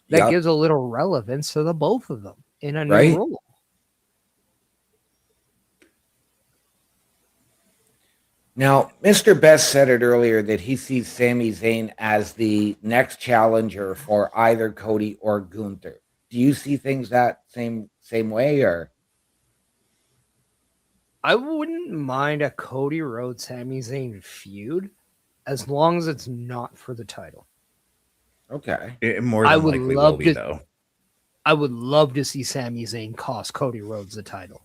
that gives a little relevance to the both of them. in a new Right. role. Now, Mr. Best said it earlier that he sees Sami Zayn as the next challenger for either Cody or Gunther. Do you see things that same way, or? I wouldn't mind a Cody Rhodes Sami Zayn feud as long as it's not for the title. Okay. It more I than would likely love will be, to- though. I would love to see Sami Zayn cost Cody Rhodes the title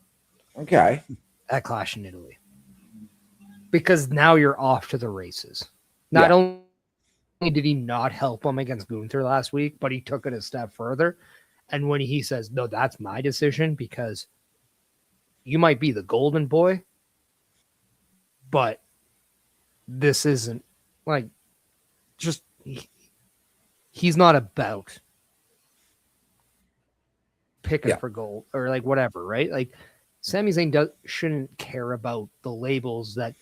Okay. at Clash in Italy. Because now you're off to the races. Not Yeah. only did he not help him against Gunther last week, but he took it a step further. And when he says, no, that's my decision because you might be the golden boy, but this isn't like just he's not about picking for gold or like whatever, right? Like Sami Zayn shouldn't care about the labels that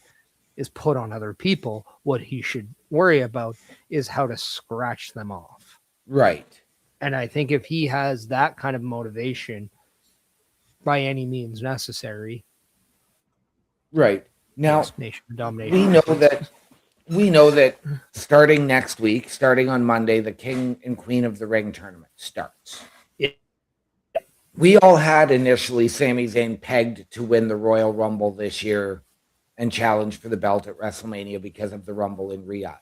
is put on other people. What he should worry about is how to scratch them off. Right. And I think if he has that kind of motivation by any means necessary, Right. Now, yes, nation domination. we know that starting next week, starting on Monday, the King and Queen of the Ring tournament starts. Yeah. We all had initially Sami Zayn pegged to win the Royal Rumble this year and challenge for the belt at WrestleMania because of the Rumble in Riyadh.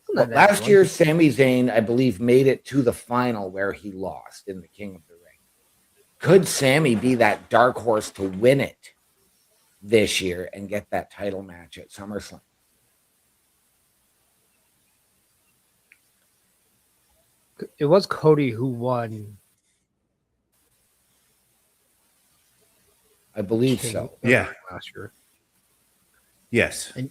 Well, last year, Sami Zayn, I believe, made it to the final where he lost in the King of the Ring. Could Sami be that dark horse to win it this year and get that title match at SummerSlam? It was Cody who won. I believe King so. Yeah. last year. Yes. And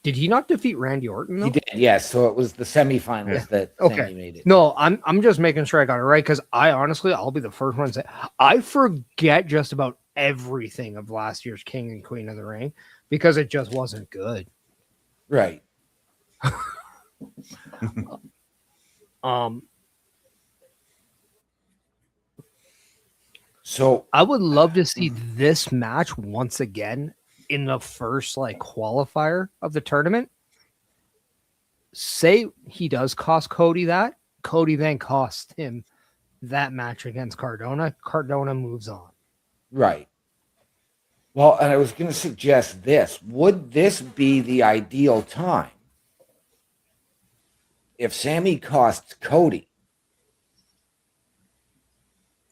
did he not defeat Randy Orton? Though? He did, yes. So it was the semifinals that Sami made it. No, I'm just making sure I got it right because I'll be the first one to say I forget just about everything of last year's King and Queen of the Ring because it just wasn't good. Right. So I would love to see this match once again in the first like qualifier of the tournament. Say he does cost Cody that. Cody then costs him that match against Cardona. Cardona moves on. right. Well, and I was going to suggest this. Would this be the ideal time if Sami costs Cody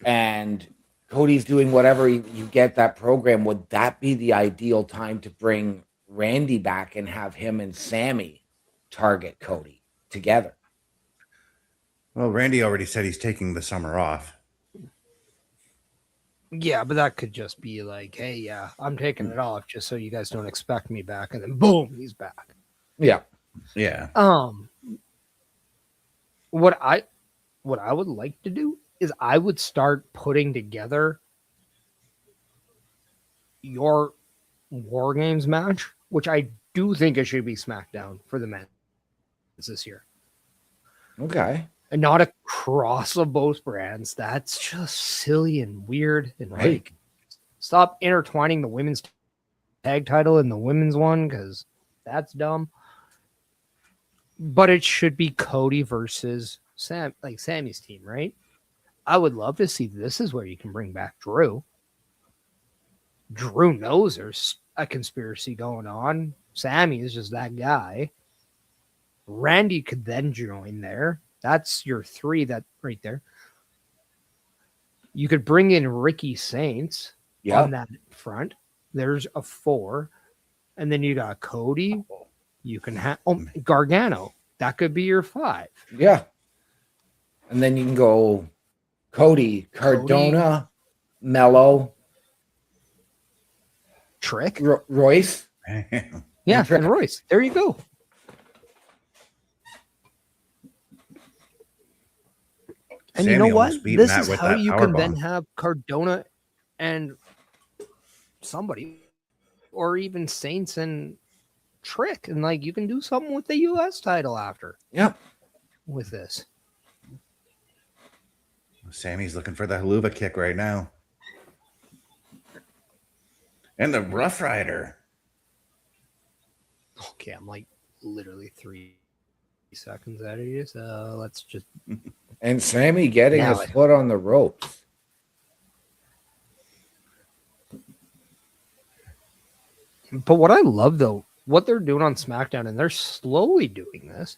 and Cody's doing whatever you get that program? Would that be the ideal time to bring Randy back and have him and Sami target Cody together? Well, Randy already said he's taking the summer off. Yeah, but that could just be like, hey, yeah, I'm taking it off just so you guys don't expect me back, and then boom, he's back. Yeah. Yeah. What I would like to do is I would start putting together your War Games match, which I do think it should be SmackDown for the men this year. Okay. And not across of both brands. That's just silly and weird. And Right. like, stop intertwining the women's tag title and the women's one because that's dumb. But it should be Cody versus Sammy's team, right? I would love to see this is where you can bring back Drew. Drew knows there's a conspiracy going on. Sammy is just that guy. Randy could then join there. That's your three that right there. You could bring in Ricky Saints on that front. There's a 4. And then you got Cody. You can have Gargano. That could be your 5. Yeah. And then you can go Cody, Cardona, Mello, Trick. Royce. Yeah, and Royce. There you go. And Sammy you know what? almost beat This Matt is with how that you power can then bomb. have Cardona and somebody, or even Saints and Trick, and like you can do something with the U.S. title after. Yep. With this, Sammy's looking for the haluva kick right now. And the Rough Rider. Okay, I'm like literally 3 seconds out of you, so let's just. And Sammy getting Now his foot on the ropes. But what I love though, what they're doing on SmackDown, and they're slowly doing this.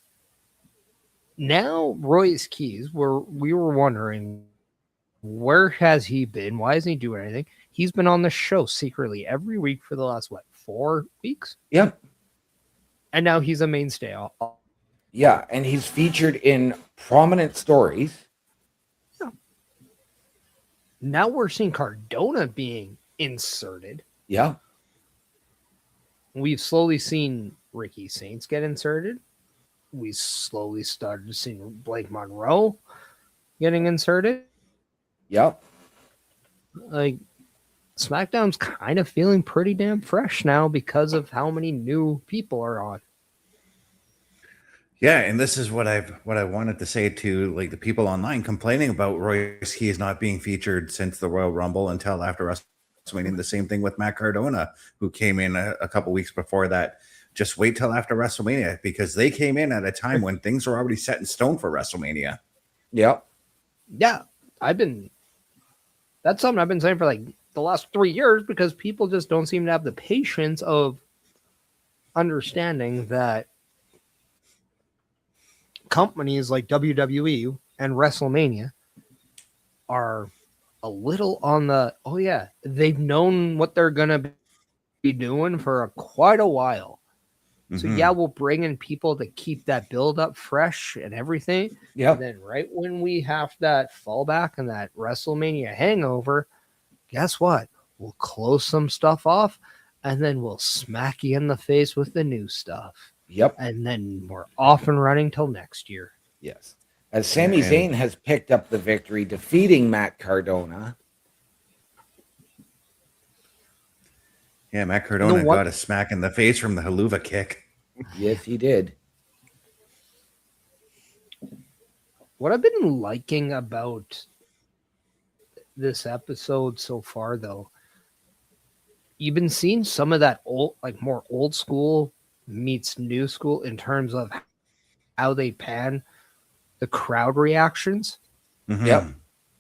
Now Royce Keys, where we were wondering, where has he been? Why isn't he doing anything? He's been on the show secretly every week for the last 4 weeks? Yep. And now he's a mainstay. Yeah, and he's featured in prominent stories. Yeah. Now we're seeing Cardona being inserted. Yeah. We've slowly seen Ricky Saints get inserted. We slowly started seeing Blake Monroe getting inserted. Yep. Like, SmackDown's kind of feeling pretty damn fresh now because of how many new people are on. Yeah, and this is what I wanted to say to like the people online complaining about Royce Keys not being featured since the Royal Rumble until after WrestleMania. The same thing with Matt Cardona, who came in a couple weeks before that. Just wait till after WrestleMania because they came in at a time when things were already set in stone for WrestleMania. Yep. Yeah, that's something I've been saying for like the last 3 years because people just don't seem to have the patience of understanding that companies like WWE and WrestleMania are a little on the, oh yeah, they've known what they're going to be doing for quite a while. So yeah, we'll bring in people to keep that build up fresh and everything. Yeah. And then right when we have that fallback and that WrestleMania hangover, guess what? We'll close some stuff off and then we'll smack you in the face with the new stuff. Yep. And then we're off and running till next year. Yes. As Sami Zayn has picked up the victory, defeating Matt Cardona. Yeah, Matt Cardona got a smack in the face from the haluva kick. Yes, he did. What I've been liking about this episode so far, though, you've been seeing some of that old, like more old school meets new school in terms of how they pan the crowd reactions. Yep.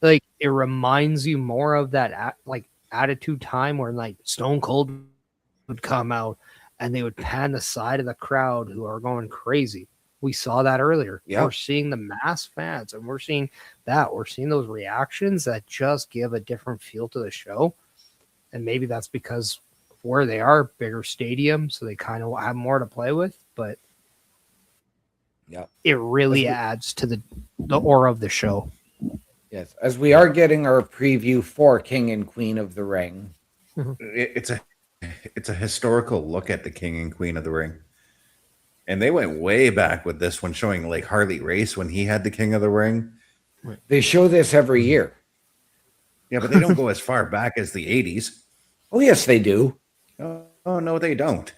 Like it reminds you more of that like Attitude Time where like Stone Cold would come out and they would pan the side of the crowd who are going crazy. We saw that earlier. Yep. We're seeing the mass fans and we're seeing that. We're seeing those reactions that just give a different feel to the show. And maybe that's because where they are, bigger stadium, so they kind of have more to play with. But yeah, it really adds to the aura of the show. Yes, as we are getting our preview for King and Queen of the Ring. It's a historical look at the King and Queen of the Ring. And they went way back with this one, showing like Harley Race when he had the King of the Ring. They show this every year. Yeah, but they don't go as far back as the 80s. Oh, yes, they do. Oh no, they don't.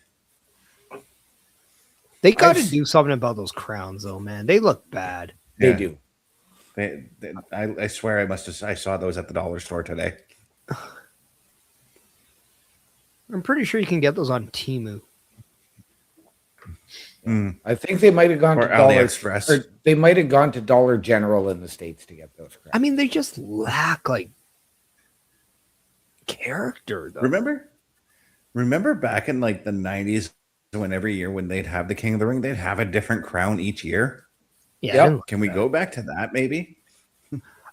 They got to do something about those crowns, though, man. They look bad. They do. I swear I saw those at the dollar store today. I'm pretty sure you can get those on Temu. I think they might have gone Or to Dollar AliExpress. Or they might have gone to Dollar General in the States to get those crowns. I mean, they just lack like character, though. Remember back in like the 90s when every year when they'd have the King of the Ring, they'd have a different crown each year? Yeah. Yep. Can we go back to that maybe?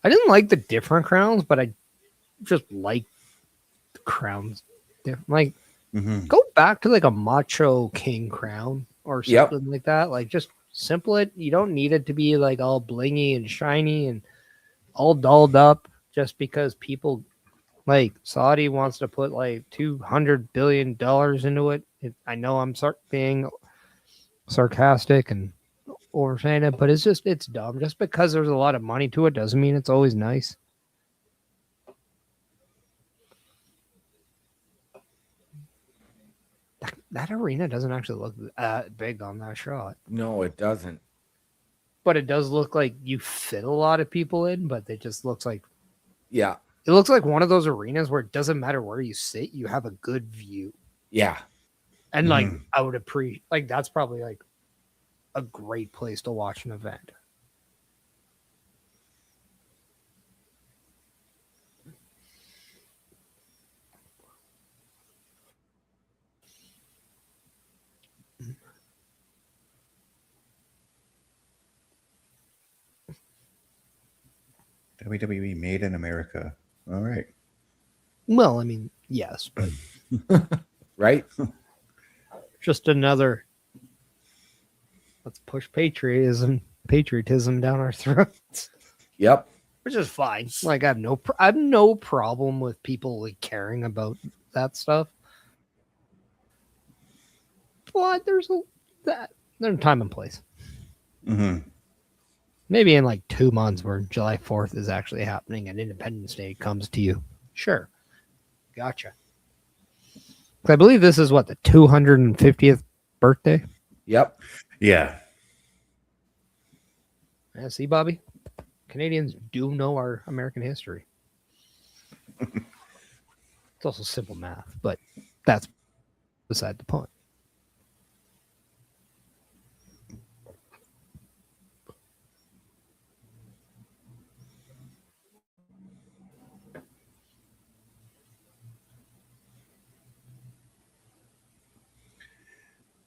I didn't like the different crowns, but I just like the crowns. Like, go back to like a Macho King crown or something like that. Like, just simple it. You don't need it to be like all blingy and shiny and all dolled up just because people like Saudi wants to put like $200 billion into it. I know I'm being sarcastic and oversaying it, but it's dumb. Just because there's a lot of money to it doesn't mean it's always nice. That arena doesn't actually look big on that shot. No, it doesn't. but it does look like you fit a lot of people in, but it just looks like Yeah. it looks like one of those arenas where it doesn't matter where you sit, you have a good view. Yeah. And like I would appreciate like that's probably like a great place to watch an event. WWE made in America. All right. Well, I mean, yes, but Right? just another let's push patriotism down our throats. Yep. Which is fine. Like I have no problem with people like caring about that stuff. But there's a time and place. Mm-hmm. Maybe in like 2 months where July 4th is actually happening and Independence Day comes to you. Sure. Gotcha. I believe this is what, the 250th birthday? Yep. Yeah. Yeah, see, Bobby? Canadians do know our American history. It's also simple math, but that's beside the point.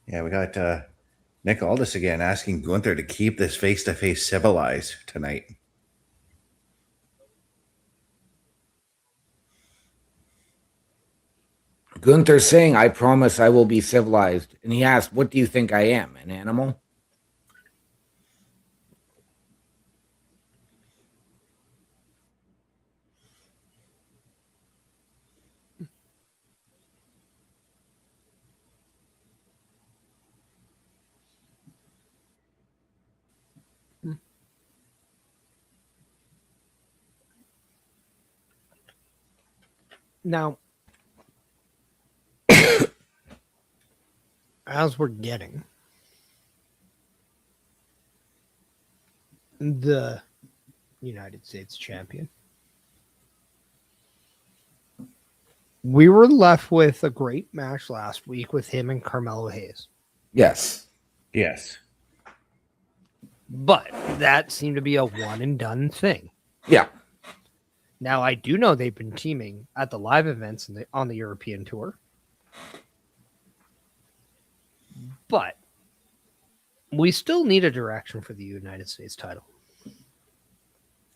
Yeah, we got Nick Aldis again asking Gunther to keep this face-to-face civilized tonight. Gunther saying, I promise I will be civilized. And he asked, what do you think I am? An animal? Now, as we're getting the United States champion, we were left with a great match last week with him and Carmelo Hayes. Yes. Yes. But that seemed to be a one and done thing. Yeah. Now, I do know they've been teaming at the live events on the European tour. But we still need a direction for the United States title.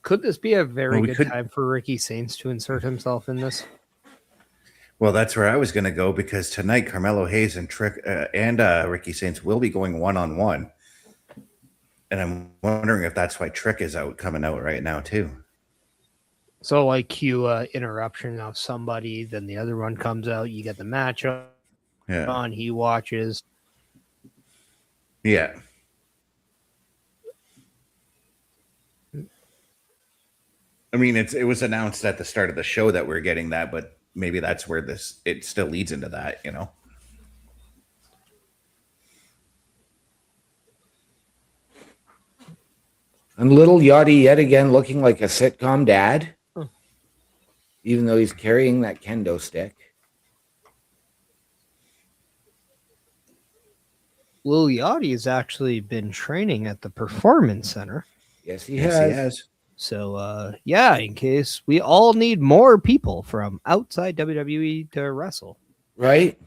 Could this be a very good time for Ricky Saints to insert himself in this? Well, that's where I was going to go because tonight Carmelo Hayes and Ricky Saints will be going one-on-one. And I'm wondering if that's why Trick is coming out right now too. So like cue interruption of somebody, then the other one comes out, you get the match on, he watches. Yeah. I mean, it was announced at the start of the show that we're getting that, but maybe that's where it still leads into that, you know? And little Yachty yet again looking like a sitcom dad, even though he's carrying that kendo stick. Lil Yachty has actually been training at the Performance Center. Yes, he Yes, has. he has. So, yeah, in case we all need more people from outside WWE to wrestle. Right?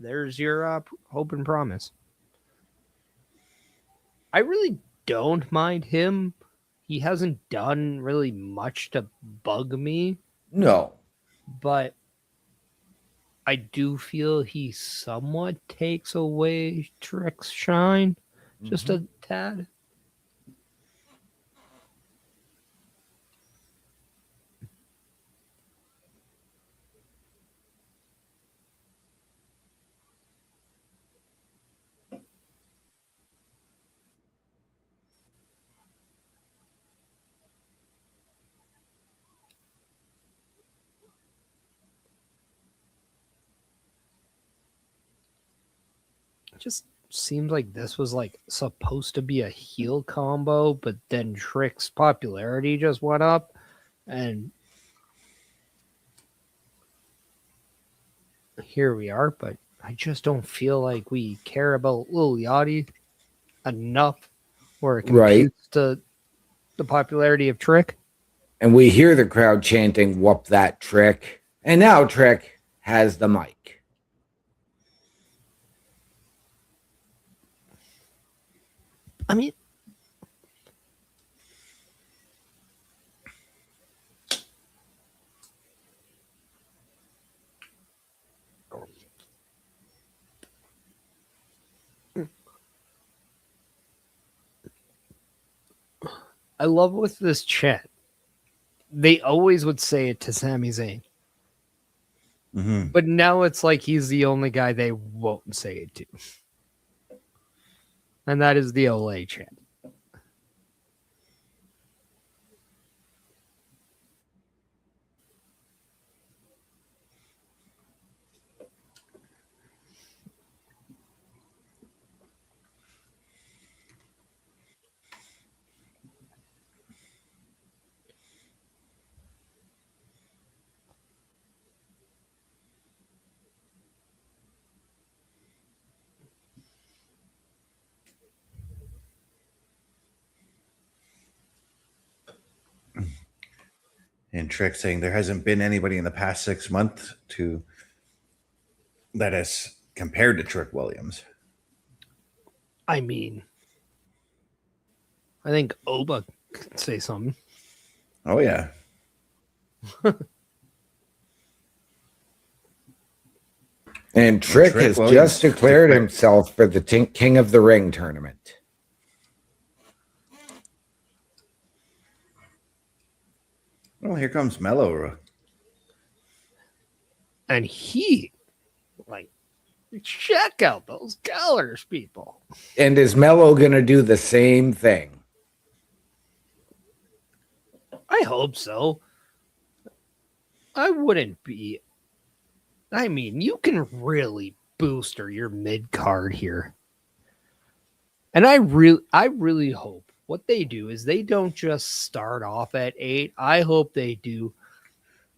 There's your hope and promise. I really don't mind him. He hasn't done really much to bug me, No. but I do feel he somewhat takes away Trick's shine just a tad. seems like this was like supposed to be a heel combo, but then Trick's popularity just went up, and here we are. But I just don't feel like we care about Lil Yachty enough where it Right. computes to the popularity of Trick. And we hear the crowd chanting, "Whoop that Trick." And now Trick has the mic. I mean, I love with this chant. They always would say it to Sami Zayn. Mm-hmm. But now it's like he's the only guy they won't say it to. And that is the Olay chant. And Trick saying there hasn't been anybody in the past 6 months that has compared to Trick Williams. I mean, I think Oba could say something. Oh yeah. And Trick Trick has Williams just declared declared- himself for the King of the Ring tournament. Well, here comes Mello. And he, like, check out those Gallers people. And is Mello going to do the same thing? I hope so. I wouldn't be. I mean, you can really booster your mid card here. And I really hope what they do is they don't just start off at 8. I hope they do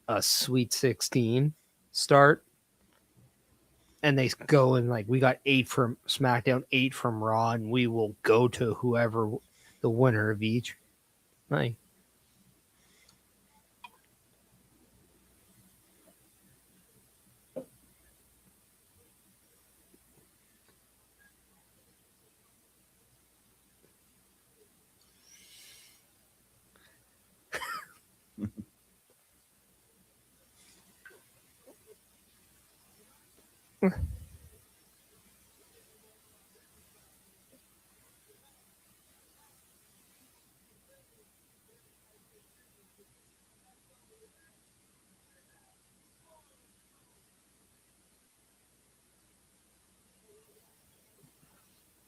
a Sweet 16 start. And they go in like, we got 8 from SmackDown, 8 from Raw, and we will go to whoever the winner of each. Like,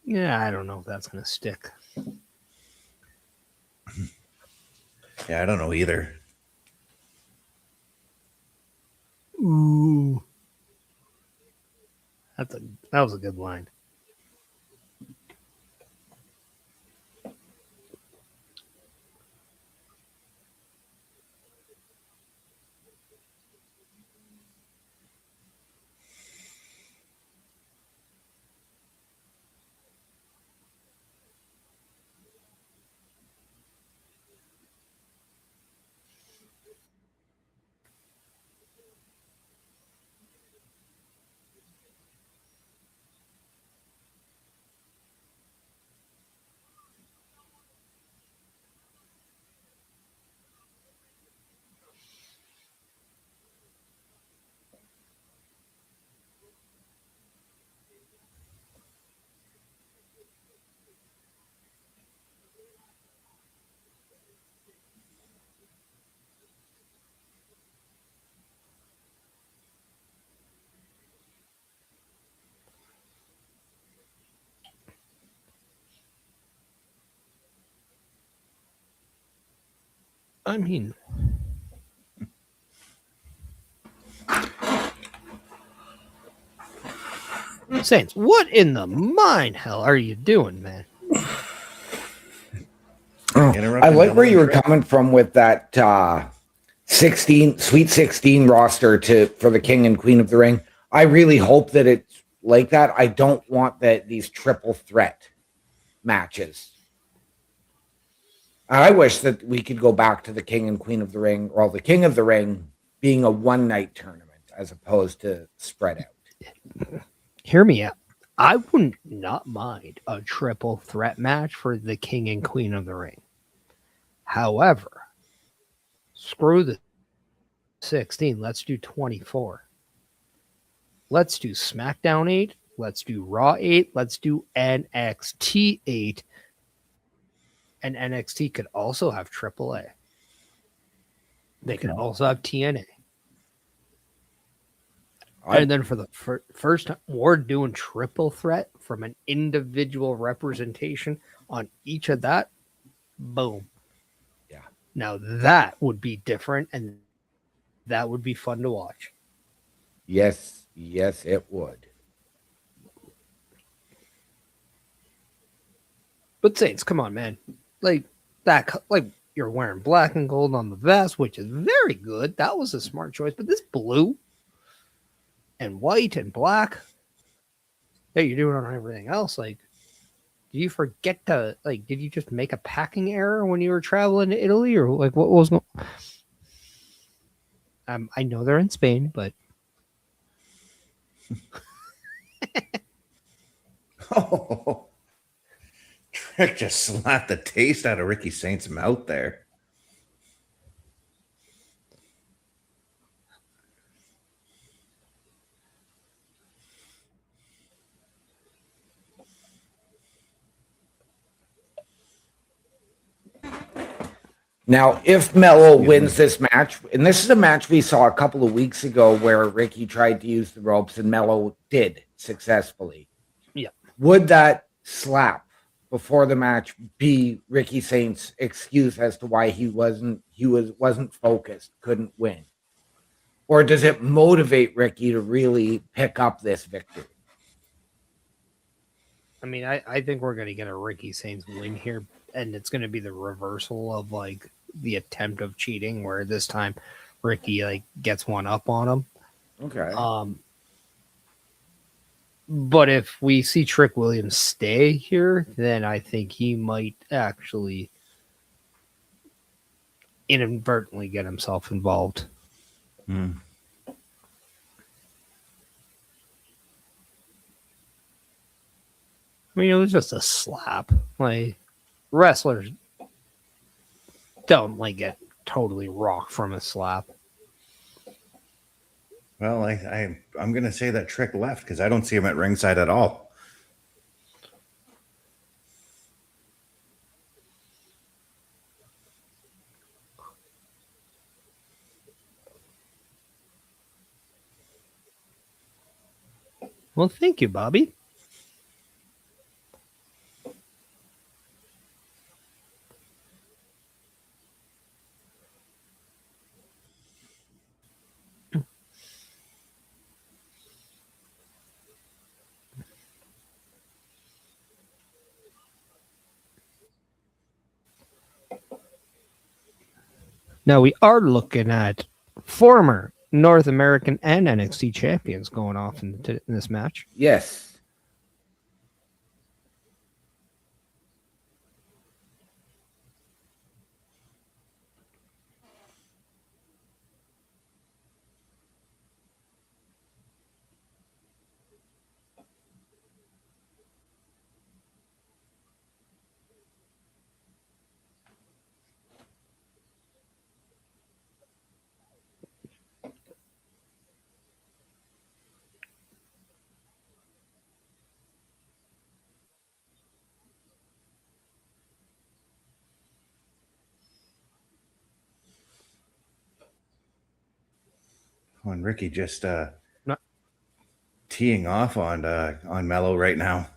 yeah, I don't know if that's going to stick. Yeah, I don't know either. Ooh. That was a good line. I mean, Saints, what in the mind hell are you doing, man? I like where you were coming from with that 16 Sweet 16 roster for the King and Queen of the Ring. I really hope that it's like that. I don't want these triple threat matches. I wish that we could go back to the King and Queen of the Ring, or the King of the Ring being a one-night tournament as opposed to spread out. Hear me out. I wouldn't not mind a triple threat match for the King and Queen of the Ring. However, screw the 16. Let's do 24. Let's do SmackDown 8. Let's do Raw 8. Let's do NXT 8. And NXT could also have AAA. They could also have TNA. And then for the first time, we're doing triple threat from an individual representation on each of that. Boom. Yeah. Now that would be different, and that would be fun to watch. Yes, it would. But Saints, come on, man. Like you're wearing black and gold on the vest, which is very good. That was a smart choice. But this blue and white and black that you're doing on everything else, like, did you forget to, like, did you just make a packing error when you were traveling to Italy, or like what was going? I know they're in Spain, but Oh, Trick just slapped the taste out of Ricky Saint's mouth there. Now, if Mello wins this match, and this is a match we saw a couple of weeks ago where Ricky tried to use the ropes and Mello did successfully. Yeah. Would that slap before the match be Ricky Saint's excuse as to why he wasn't focused, couldn't win? Or does it motivate Ricky to really pick up this victory? I mean, I think we're going to get a Ricky Saints win here, and it's going to be the reversal of like the attempt of cheating, where this time Ricky like gets one up on him. Okay. But if we see Trick Williams stay here, then I think he might actually inadvertently get himself involved. Hmm. I mean, it was just a slap. Like, wrestlers don't like get totally rocked from a slap. Well, I'm going to say that Trick left because I don't see him at ringside at all. Well, thank you, Bobby. Now we are looking at former North American and NXT champions going off in this match. Yes. And Ricky just Not- teeing off on Mello right now.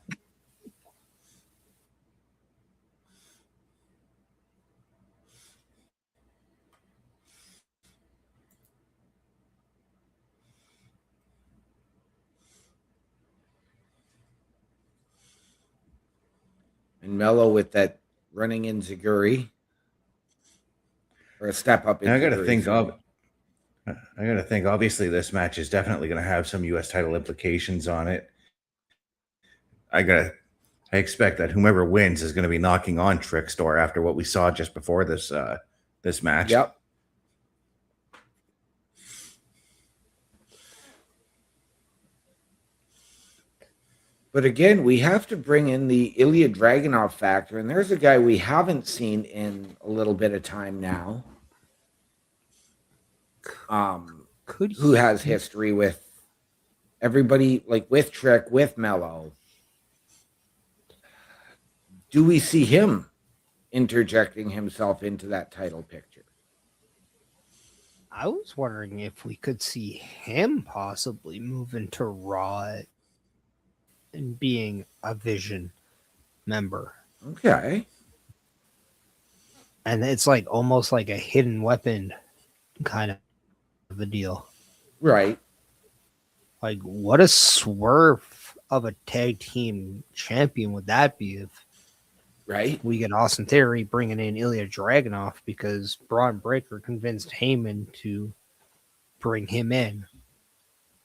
And Mello with that running enziguri. Or a step up And I got to enziguri, think sorry. of. I got to think. Obviously, this match is definitely going to have some U.S. title implications on it. I expect that whomever wins is going to be knocking on Trickstor after what we saw just before this match. Yep. But again, we have to bring in the Ilya Dragunov factor, and there's a guy we haven't seen in a little bit of time now. Who has history with everybody, like with Trick, with Mello. Do we see him interjecting himself into that title picture? I was wondering if we could see him possibly move into Raw and being a Vision member. Okay. And it's like almost like a hidden weapon kind of a deal. Right. Like, what a swerve of a tag team champion would that be if Right. we get Austin Theory bringing in Ilya Dragunov because Braun Breaker convinced Heyman to bring him in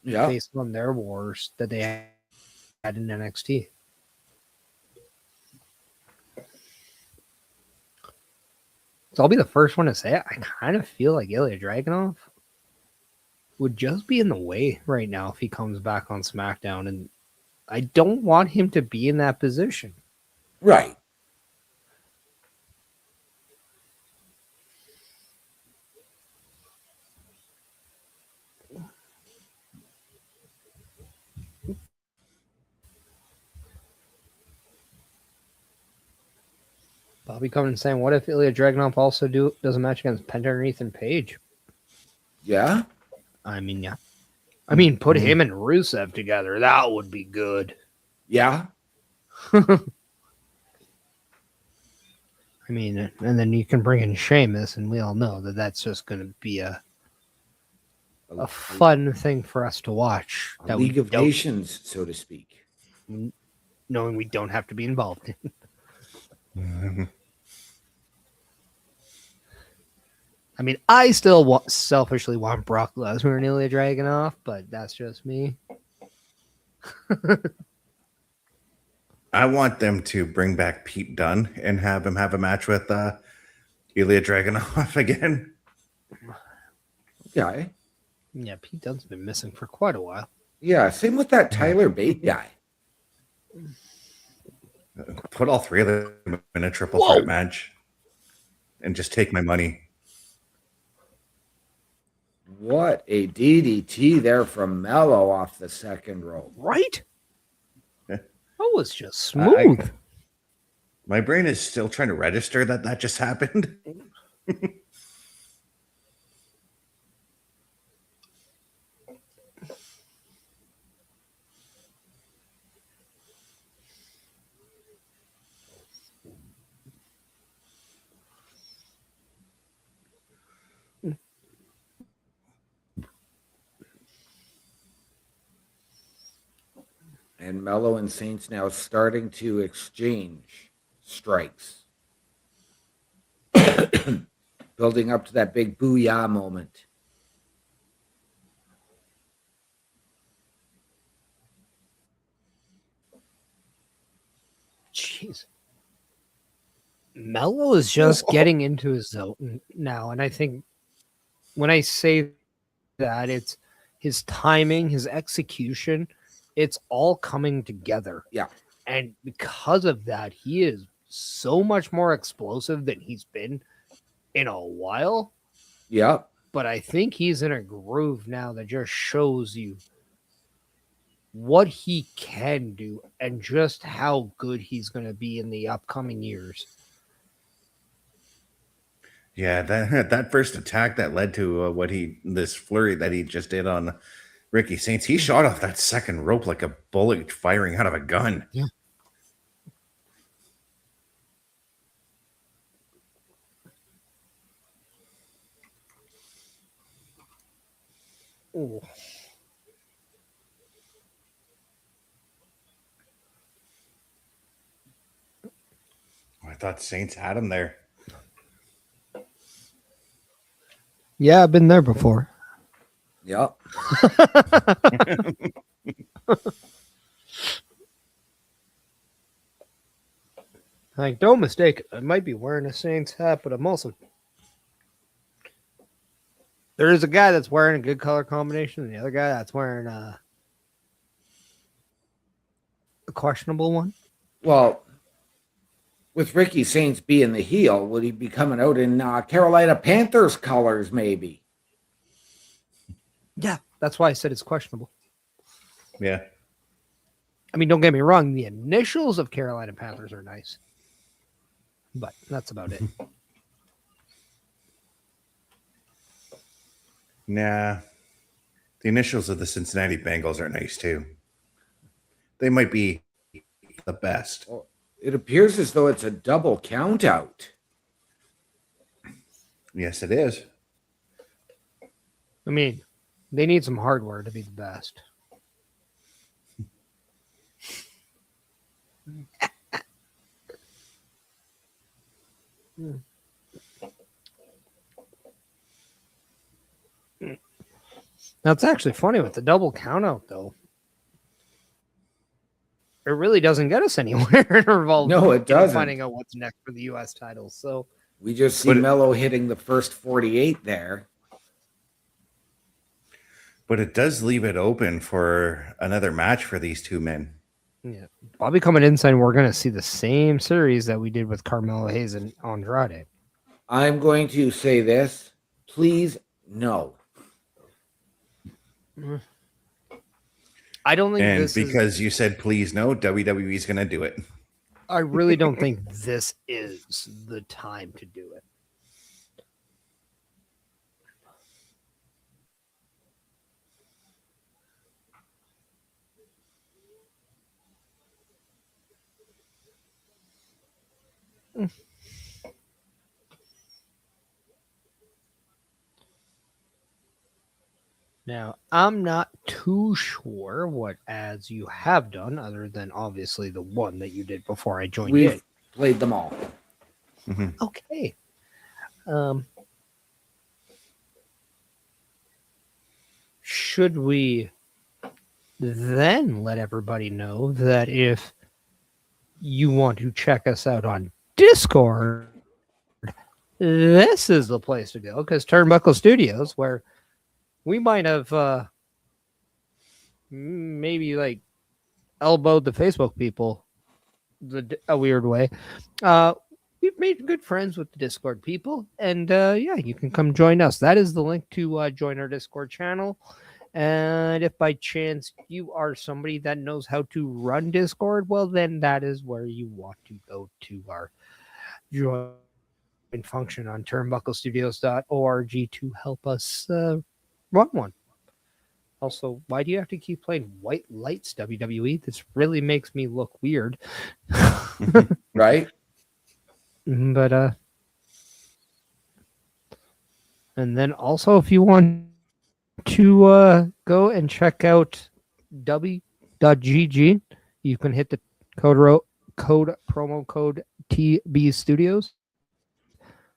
based on their wars that they had in NXT. So I'll be the first one to say it. I kind of feel like Ilya Dragunov would just be in the way right now if he comes back on SmackDown, and I don't want him to be in that position. Right. Bobby coming and saying, what if Ilya Dragunov also does a match against Penta and Ethan Page? Yeah. I mean, yeah. I mean, put him and Rusev together. That would be good. Yeah. I mean, and then you can bring in Sheamus, and we all know that that's just going to be a fun thing for us to watch. A League of Nations, so to speak. Knowing we don't have to be involved in. I mean, I still selfishly want Brock Lesnar and Ilya Dragunov, but that's just me. I want them to bring back Pete Dunne and have him have a match with Ilya Dragunov again. Okay. Yeah, Pete Dunne's been missing for quite a while. Yeah, same with that Tyler Bate guy. Put all three of them in a triple threat match and just take my money. What a DDT there from Mello off the second rope. Right? That was just smooth. My brain is still trying to register that just happened. And Mello and Saints now starting to exchange strikes. Building up to that big booyah moment. Jeez. Mello is just getting into his zone now. And I think when I say that, it's his timing, his execution, it's all coming together. Yeah. And because of that, he is so much more explosive than he's been in a while. Yeah. But I think he's in a groove now that just shows you what he can do and just how good he's going to be in the upcoming years. Yeah, that first attack that led to this flurry that he just did on Ricky Saints, he shot off that second rope like a bullet firing out of a gun. Yeah. Oh. thought Saints had him there. Yeah, I've been there before. Yep. Like, don't mistake it. I might be wearing a Saints hat, but I'm also. There is a guy that's wearing a good color combination, and the other guy that's wearing a questionable one. Well, with Ricky Saints being the heel, would he be coming out in Carolina Panthers colors, maybe? Yeah, that's why I said it's questionable. Yeah. I mean, don't get me wrong. The initials of Carolina Panthers are nice, but that's about it. Nah. The initials of the Cincinnati Bengals are nice too. They might be the best. Well, it appears as though it's a double count out. Yes, it is. I mean, they need some hardware to be the best. Now, it's actually funny with the double count out, though. It really doesn't get us anywhere involved. No, it doesn't. Finding out what's next for the U.S. titles. So We just see Mello hitting the first 48 there. But it does leave it open for another match for these two men. yeah, Bobby coming in saying we're going to see the same series that we did with Carmelo Hayes and Andrade. I'm going to say this. Please, no. I don't think And this because you said please no, WWE's going to do it. I really don't think this is the time to do it. Now, I'm not too sure what ads you have done, other than obviously the one that you did before I joined in. We've played them all. Mm-hmm. Okay. Should we then let everybody know that if you want to check us out on Discord, this is the place to go, because Turnbuckle Studios, where we might have maybe like elbowed the Facebook people a weird way. We've made good friends with the Discord people, and yeah, you can come join us. That is the link to join our Discord channel. And if by chance you are somebody that knows how to run Discord, well, then that is where you want to go to our join function on turnbucklestudios.org to help us run one. Also, why do you have to keep playing White Lights WWE? This really makes me look weird. Right? But and then also, if you want to go and check out w.gg, you can hit the promo code TB Studios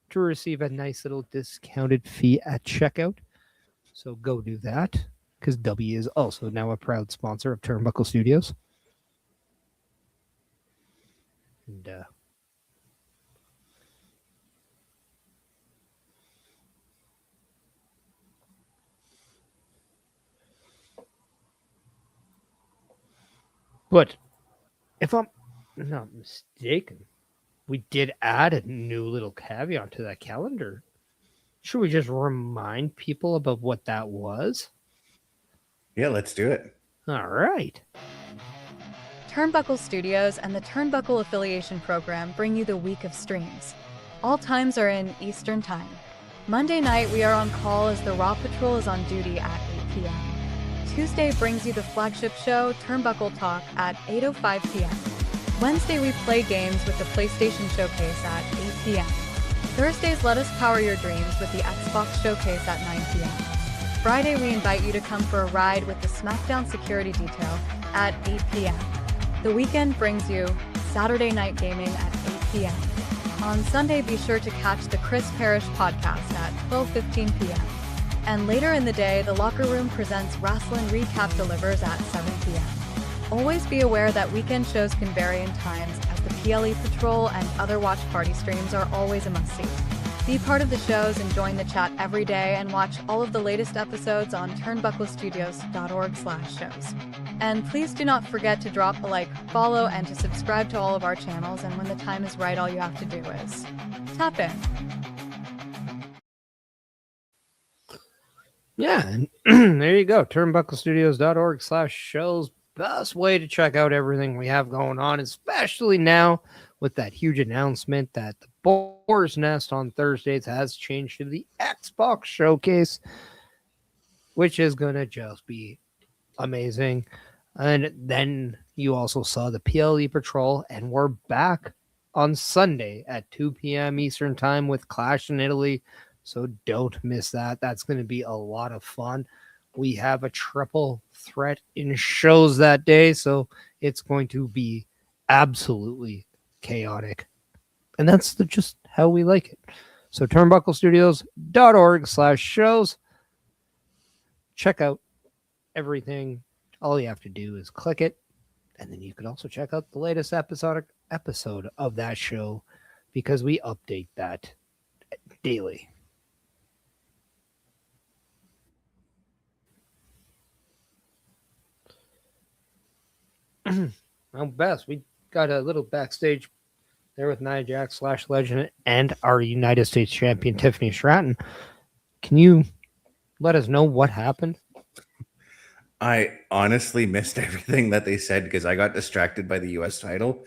to receive a nice little discounted fee at checkout. So go do that, because W is also now a proud sponsor of Turnbuckle Studios. And but if I'm not mistaken, we did add a new little caveat to that calendar. Should we just remind people about what that was? Yeah, let's do it. All right. Turnbuckle Studios and the Turnbuckle Affiliation Program bring you the week of streams. All times are in Eastern Time. Monday night, we are on call as the Raw Patrol is on duty at 8 p.m. Tuesday brings you the flagship show, Turnbuckle Talk, at 8:05 p.m. Wednesday, we play games with the PlayStation Showcase at 8 p.m. Thursdays, let us power your dreams with the Xbox Showcase at 9 p.m. Friday, we invite you to come for a ride with the SmackDown SecuiryDetail at 8 p.m. The weekend brings you Saturday Night Gaming at 8 p.m. On Sunday, be sure to catch the Chris Parrish podcast at 12:15 p.m. And later in the day, The Locker Room presents Wrestling Recap delivers at 7 p.m. Always be aware that weekend shows can vary in times, as the PLE Patrol and other watch party streams are always a must-see. Be part of the shows and join the chat every day and watch all of the latest episodes on turnbucklestudios.org/shows. And please do not forget to drop a like, follow, and to subscribe to all of our channels, and when the time is right, all you have to do is tap in. Yeah, and there you go. Turnbucklestudios.org/shows. Best way to check out everything we have going on, especially now with that huge announcement that the Boar's Nest on Thursdays has changed to the Xbox Showcase, which is going to just be amazing. And then you also saw the PLE Patrol, and we're back on Sunday at 2 p.m. Eastern Time with Clash in Italy. So don't miss that. That's going to be a lot of fun. We have a triple threat in shows that day, so it's going to be absolutely chaotic. And that's just how we like it. So turnbucklestudios.org/shows. Check out everything. All you have to do is click it, and then you can also check out the latest episode of that show, because we update that daily. Well, Bess, we got a little backstage there with Nia Jax / Legend and our United States champion Tiffany Stratton. Can you let us know what happened? I honestly missed everything that they said because I got distracted by the US title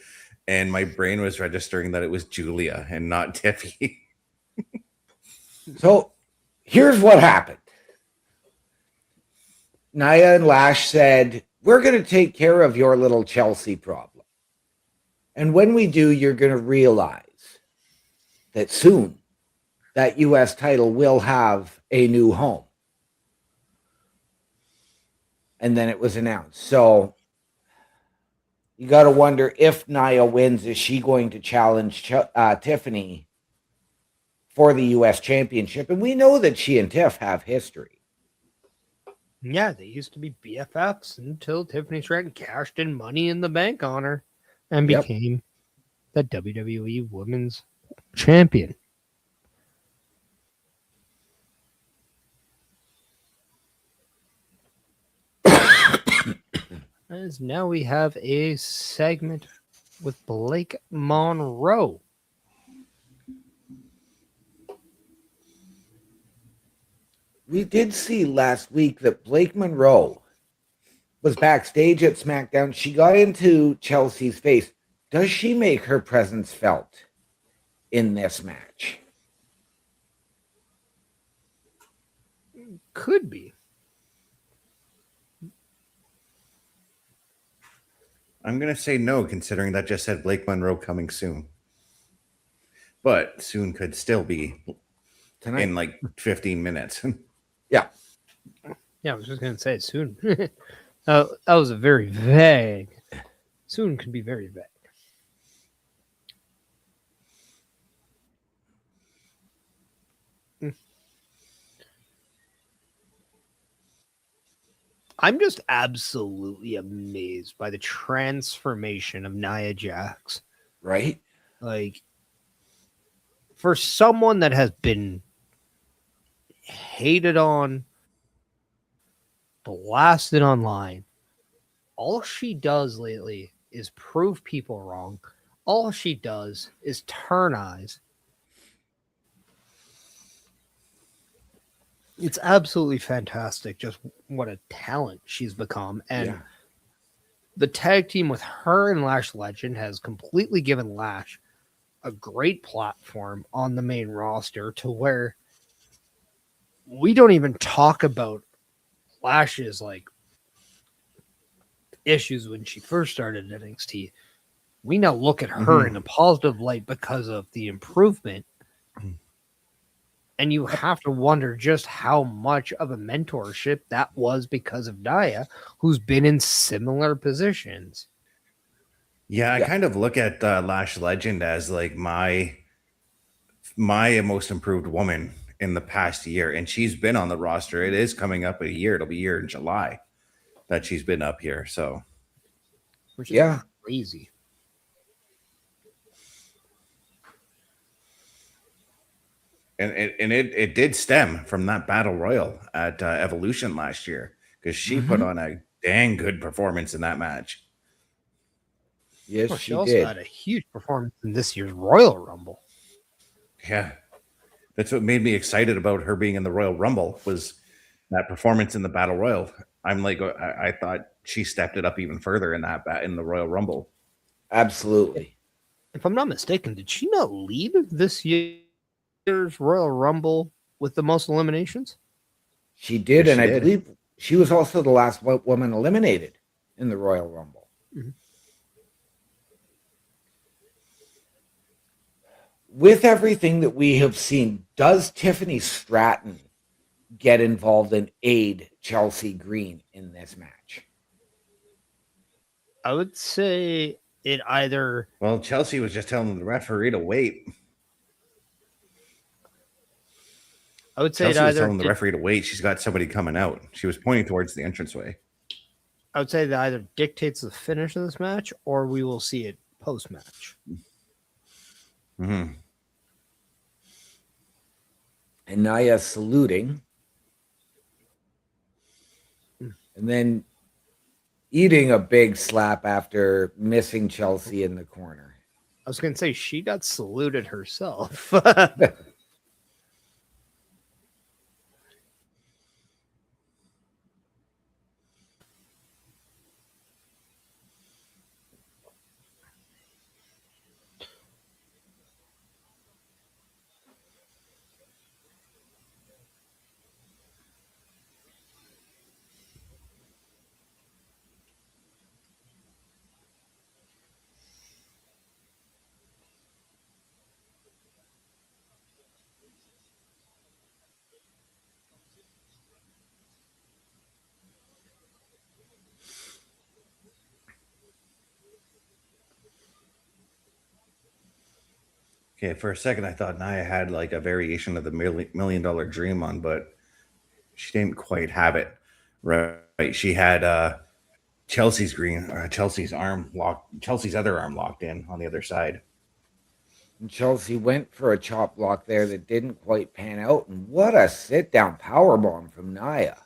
and my brain was registering that it was Julia and not Tiffy. So here's what happened. Nia and Lash said, we're going to take care of your little Chelsea problem. And when we do, you're going to realize that soon that U.S. title will have a new home. And then it was announced. So you got to wonder, if Nia wins, is she going to challenge Tiffany for the U.S. championship? And we know that she and Tiff have history. Yeah, they used to be BFFs until Tiffany Stratton cashed in Money in the Bank on her and became the WWE Women's Champion. As now we have a segment with Blake Monroe. We did see last week that Blake Monroe was backstage at SmackDown. She got into Chelsea's face. Does she make her presence felt in this match? Could be. I'm going to say no, considering that just said Blake Monroe coming soon. But soon could still be tonight, in like 15 minutes. Yeah. Yeah, I was just going to say soon. That was a very vague. Soon could be very vague. I'm just absolutely amazed by the transformation of Nia Jax. Right? Like, for someone that has been hated on, blasted online, all she does lately is prove people wrong. All she does is turn eyes. It's absolutely fantastic just what a talent she's become. And the tag team with her and Lash Legend has completely given Lash a great platform on the main roster, to where we don't even talk about Lash's like issues when she first started at NXT. We now look at her in a positive light because of the improvement. And you have to wonder just how much of a mentorship that was because of Nia, who's been in similar positions. Yeah, I kind of look at Lash Legend as like my my most improved woman in the past year, and she's been on the roster. It is coming up a year. It'll be a year in July that she's been up here. So, Which is Yeah. crazy. and it did stem from that battle royal at Evolution last year, because she put on a dang good performance in that match. Yes, Well, she also did. had a huge performance in this year's Royal Rumble. Yeah, that's what made me excited about her being in the Royal Rumble, was that performance in the battle royal. I'm like, I thought she stepped it up even further in in the Royal Rumble. Absolutely. If I'm not mistaken, did she not lead this year's Royal Rumble with the most eliminations? She did, Yes, and she I did. believe she was also the last white woman eliminated in the Royal Rumble. Mhm. With everything that we have seen, does Tiffany Stratton get involved and aid Chelsea Green in this match? I would say it either. Well, Chelsea was just telling the referee to wait. I would say Chelsea it was either. telling the referee to wait. She's got somebody coming out. She was pointing towards the entranceway. I would say that either dictates the finish of this match, or we will see it post match. Mm-hmm. And Naya saluting, and then eating a big slap after missing Chelsea in the corner. I was going to say she got saluted herself. Okay, for a second I thought Nia had like a variation of the million dollar dream on, but she didn't quite have it right. She had Chelsea's Chelsea's other arm locked in on the other side. And Chelsea went for a chop block there that didn't quite pan out. And what a sit down powerbomb from Naya.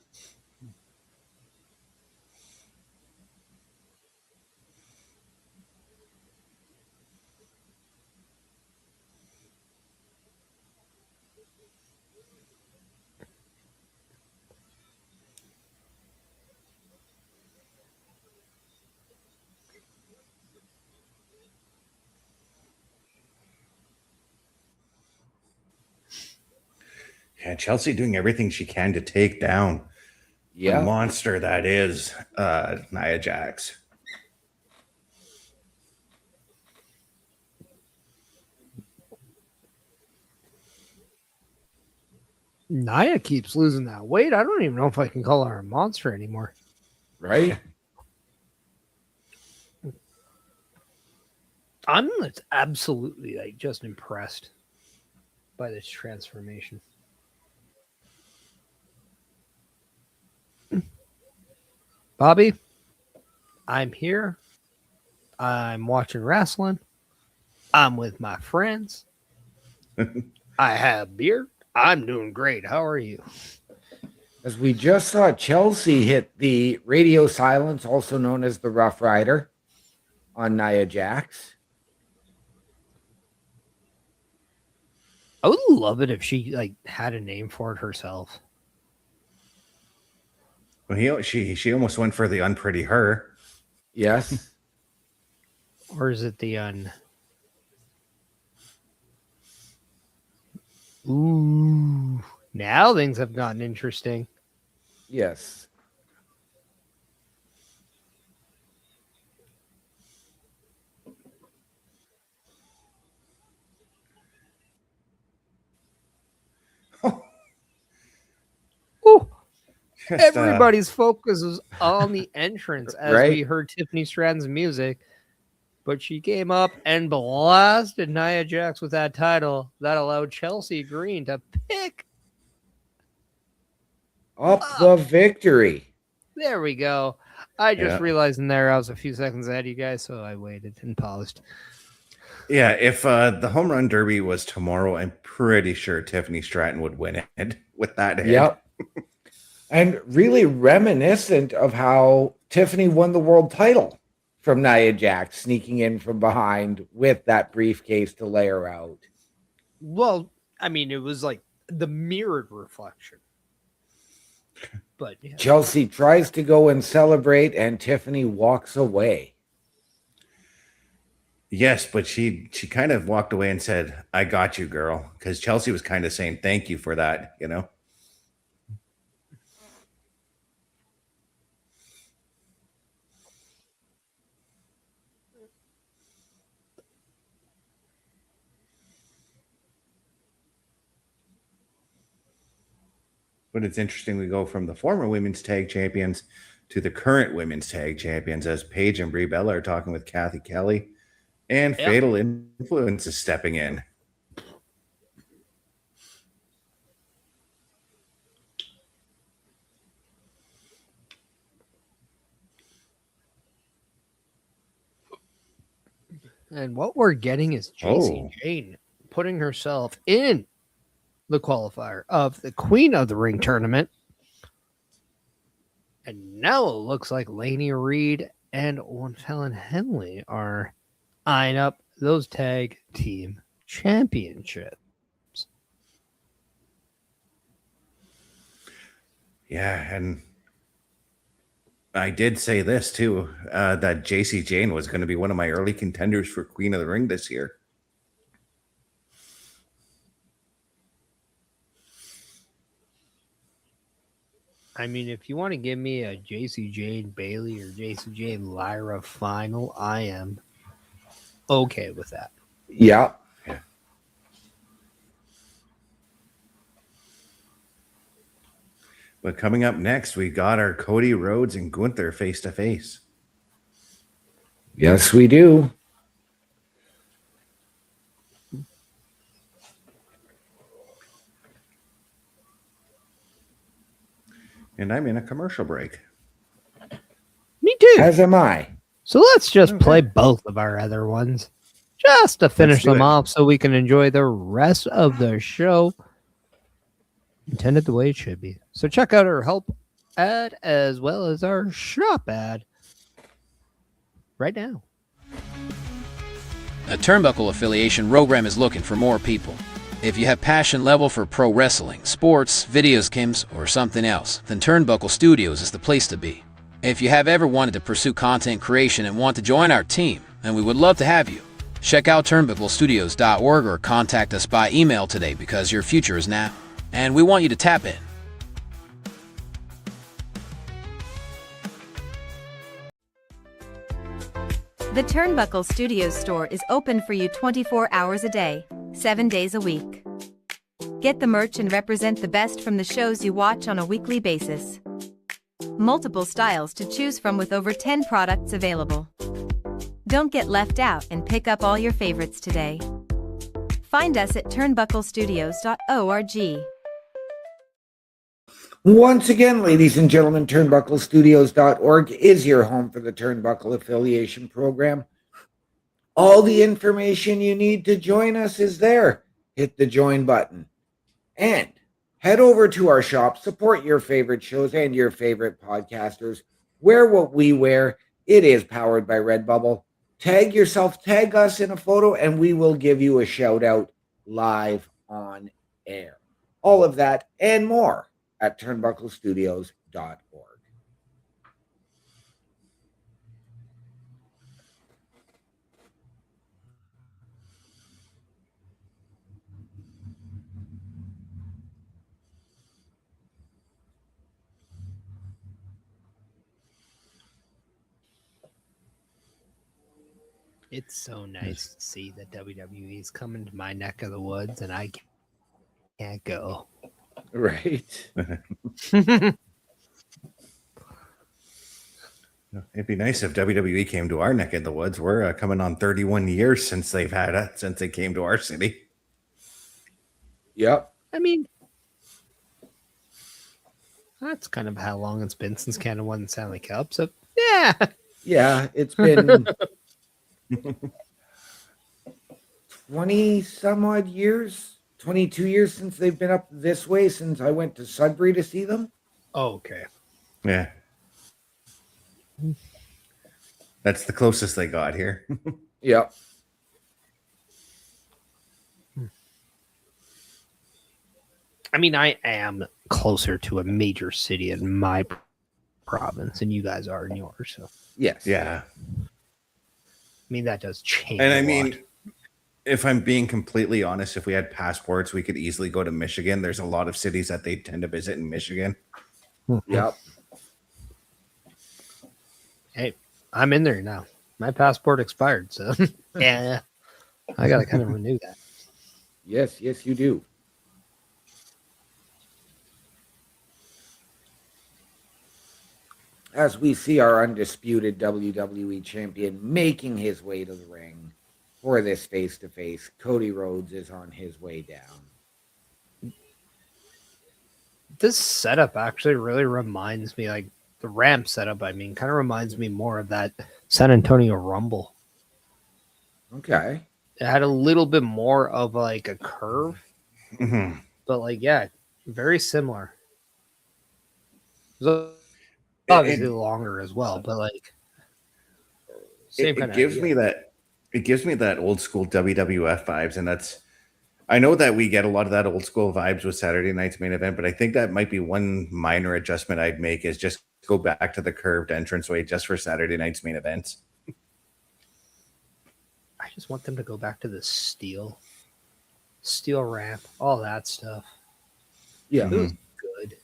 Yeah, Chelsea doing everything she can to take down the Yeah. monster that is Nia Jax. Naya keeps losing that weight. I don't even know if I can call her a monster anymore. Right? I'm absolutely like just impressed by this transformation. Bobby, I'm here. I'm watching wrestling. I'm with my friends. I have beer. I'm doing great. How are you? As we just saw Chelsea hit the radio silence, also known as the Rough Rider, on Nia Jax. I would love it if she like had a name for it herself. Well, she almost went for the unpretty her. Yes. Or is it the Ooh. Now things have gotten interesting. Yes. Ooh. Just, Everybody's focus was on the entrance as Right. we heard Tiffany Stratton's music. but she came up and blasted Nia Jax with that title. That allowed Chelsea Green to pick Up the victory. There we go. I just Yeah. realized in there I was a few seconds ahead of you guys, so I waited and paused. Yeah, if the home run derby was tomorrow, I'm pretty sure Tiffany Stratton would win it with that hit. Yep. And really reminiscent of how Tiffany won the world title from Nia Jax, sneaking in from behind with that briefcase to lay her out. Well, I mean, it was like the mirrored reflection. But yeah. Chelsea tries to go and celebrate, and Tiffany walks away. Yes, but she kind of walked away and said, "I got you, girl," because Chelsea was kind of saying thank you for that, you know. But it's interesting we go from the former women's tag champions to the current women's tag champions as Paige and Brie Bella are talking with Kathy Kelly, and Yep. Fatal Influence is stepping in. And what we're getting is JC Oh. Jane putting herself in the qualifier of the Queen of the Ring tournament. And now it looks like Lainey Reed and Owen Fallon Henley are eyeing up those tag team championships. Yeah, and I did say this too, that JC Jane was going to be one of my early contenders for Queen of the Ring this year. I mean, if you want to give me a JC Jane Bailey or JC Jane Lyra final, I am okay with that. Yeah. But coming up next, we got our Cody Rhodes and Gunther face to face. Yes, we do. And I'm in a commercial break. Me too. As am I. So let's just play both of our other ones just to finish do them it. off so we can enjoy the rest of the show intended the way it should be. So check out our help ad as well as our shop ad right now. A Turnbuckle affiliation program is looking for more people. If you have passion level for pro wrestling, sports, videos, games, or something else, then Turnbuckle Studios is the place to be. If you have ever wanted to pursue content creation and want to join our team, then we would love to have you. Check out turnbucklestudios.org or contact us by email today because your future is now, and we want you to tap in. The Turnbuckle Studios store is open for you 24 hours a day, 7 days a week. Get the merch and represent the best from the shows you watch on a weekly basis. Multiple styles to choose from with over 10 products available. Don't get left out and pick up all your favorites today. Find us at turnbucklestudios.org. Once again, ladies and gentlemen, turnbucklestudios.org is your home for the Turnbuckle Affiliation Program. All the information you need to join us is there. Hit the join button. And head over to our shop, support your favorite shows and your favorite podcasters. Wear what we wear. It is powered by Redbubble. Tag yourself, tag us in a photo, and we will give you a shout out live on air. All of that and more at turnbucklestudios.org. It's so nice to see that WWE is coming to my neck of the woods and I can't go. Right. It'd be nice if WWE came to our neck of the woods. We're coming on 31 years since they've had it, since they came to our city. Yep. I mean, that's kind of how long it's been since Canada won the Stanley Cup. So, yeah. Yeah, it's been 20 some odd years, 22 years since they've been up this way since I went to Sudbury to see them. Oh, okay. Yeah. That's the closest they got here. Yep. I mean, I am closer to a major city in my province than you guys are in yours. So, Yes. Yeah. I mean, that does change. And I a mean, lot. if I'm being completely honest, if we had passports, we could easily go to Michigan. There's a lot of cities that they tend to visit in Michigan. Yep. Hey, I'm in there now. My passport expired, so yeah, I gotta kind of renew that. Yes, you do. As we see our undisputed WWE champion making his way to the ring for this face-to-face, Cody Rhodes is on his way down. This setup actually really reminds me, like the ramp setup. I mean, kind of reminds me more of that San Antonio Rumble. Okay. It had a little bit more of like a curve, Mhm. but like yeah, very similar. It was It- obviously it- longer as well, but like same it kind of gives idea. me that it gives me that old school WWF vibes, and that's I know that we get a lot of that old school vibes with Saturday night's main event, but I think that might be one minor adjustment I'd make is just go back to the curved entranceway just for Saturday night's main events. I just want them to go back to the steel ramp, all that stuff. Yeah. It was good.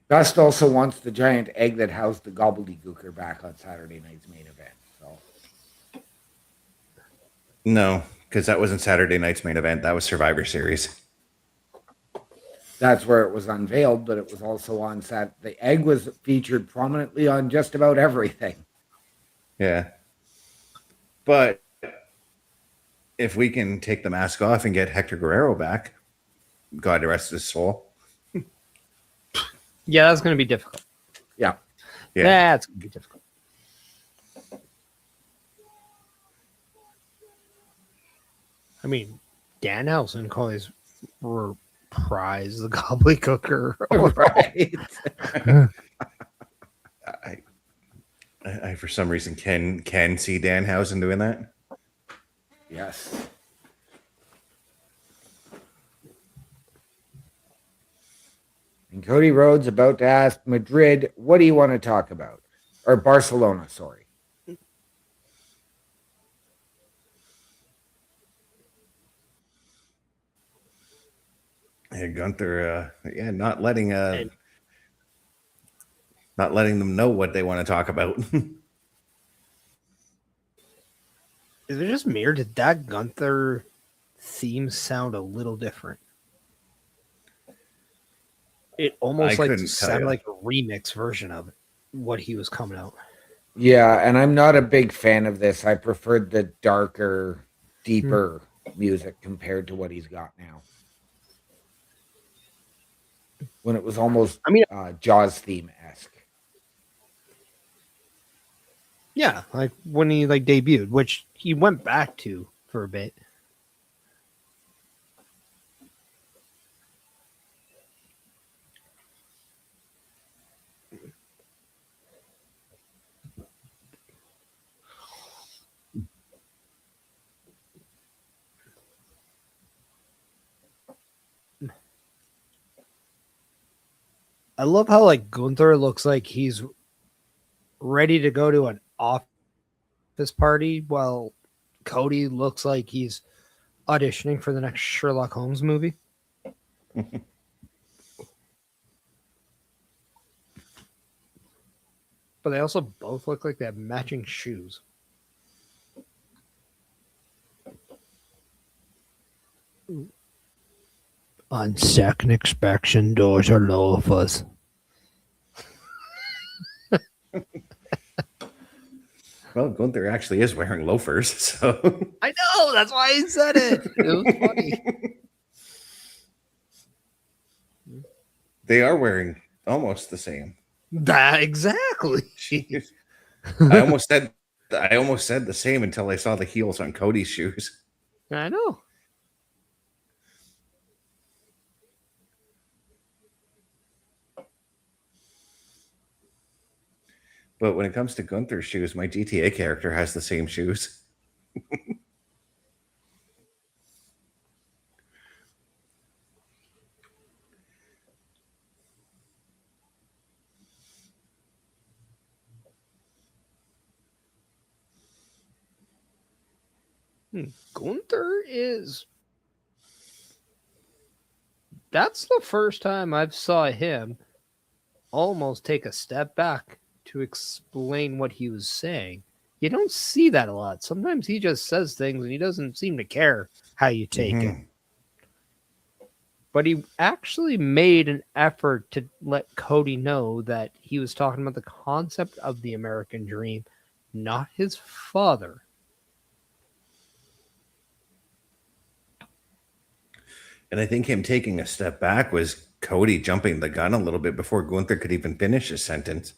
Best also wants the giant egg that housed the gobbledygooker back on Saturday night's main event. So No, because that wasn't Saturday night's main event. That was Survivor Series. that's where it was unveiled, but it was also on Sat. The egg was featured prominently on just about everything. Yeah. But if we can take the mask off and get Hector Guerrero back, God rest his soul. Yeah, that's going to be difficult. Yeah. Yeah. That's going to be difficult. I mean, Danhausen always reprise the gobbledygooker. Right. I for some reason can see Danhausen doing that. Yes. And Cody Rhodes about to ask Madrid, what do you want to talk about? Or Barcelona, sorry. Yeah, Gunther, not letting them know what they want to talk about. Is it just me or did that Gunther theme sound a little different? It almost I like couldn't tell sounded you. like a remix version of it, what he was coming out. Yeah, and I'm not a big fan of this. I preferred the darker, deeper music compared to what he's got now. When it was almost Jaws theme-esque. Yeah, like when he like debuted, which he went back to for a bit. I love how like Gunther looks like he's ready to go to an office party while Cody looks like he's auditioning for the next Sherlock Holmes movie. But they also both look like they have matching shoes. On second inspection, doors are low of us. Well, Gunther actually is wearing loafers, so I know, that's why I said it. It was funny. they are wearing almost the same. That exactly. I almost said the same until I saw the heels on Cody's shoes. I know. But when it comes to Gunther's shoes, my GTA character has the same shoes. Gunther is. That's the first time I've saw him almost take a step back to explain what he was saying. You don't see that a lot. Sometimes he just says things and he doesn't seem to care how you take it. But he actually made an effort to let Cody know that he was talking about the concept of the American dream, not his father. And I think him taking a step back was Cody jumping the gun a little bit before Gunther could even finish his sentence.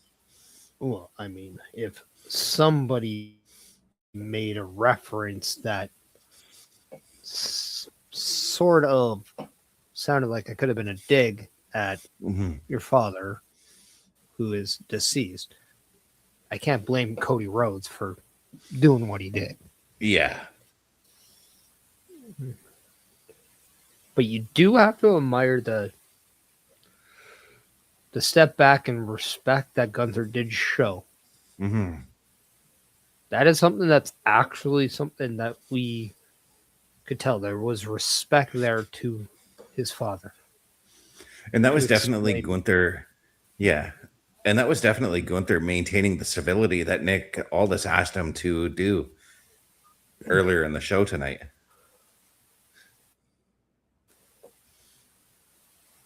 Well, I mean, if somebody made a reference that sort of sounded like it could have been a dig at your father, who is deceased, I can't blame Cody Rhodes for doing what he did. Yeah. But you do have to admire the step back and respect that Gunther did show. That is something that's actually something that we could tell. There was respect there to his father. And that was definitely Gunther. Yeah. And that was definitely Gunther maintaining the civility that Nick Aldis asked him to do earlier in the show tonight.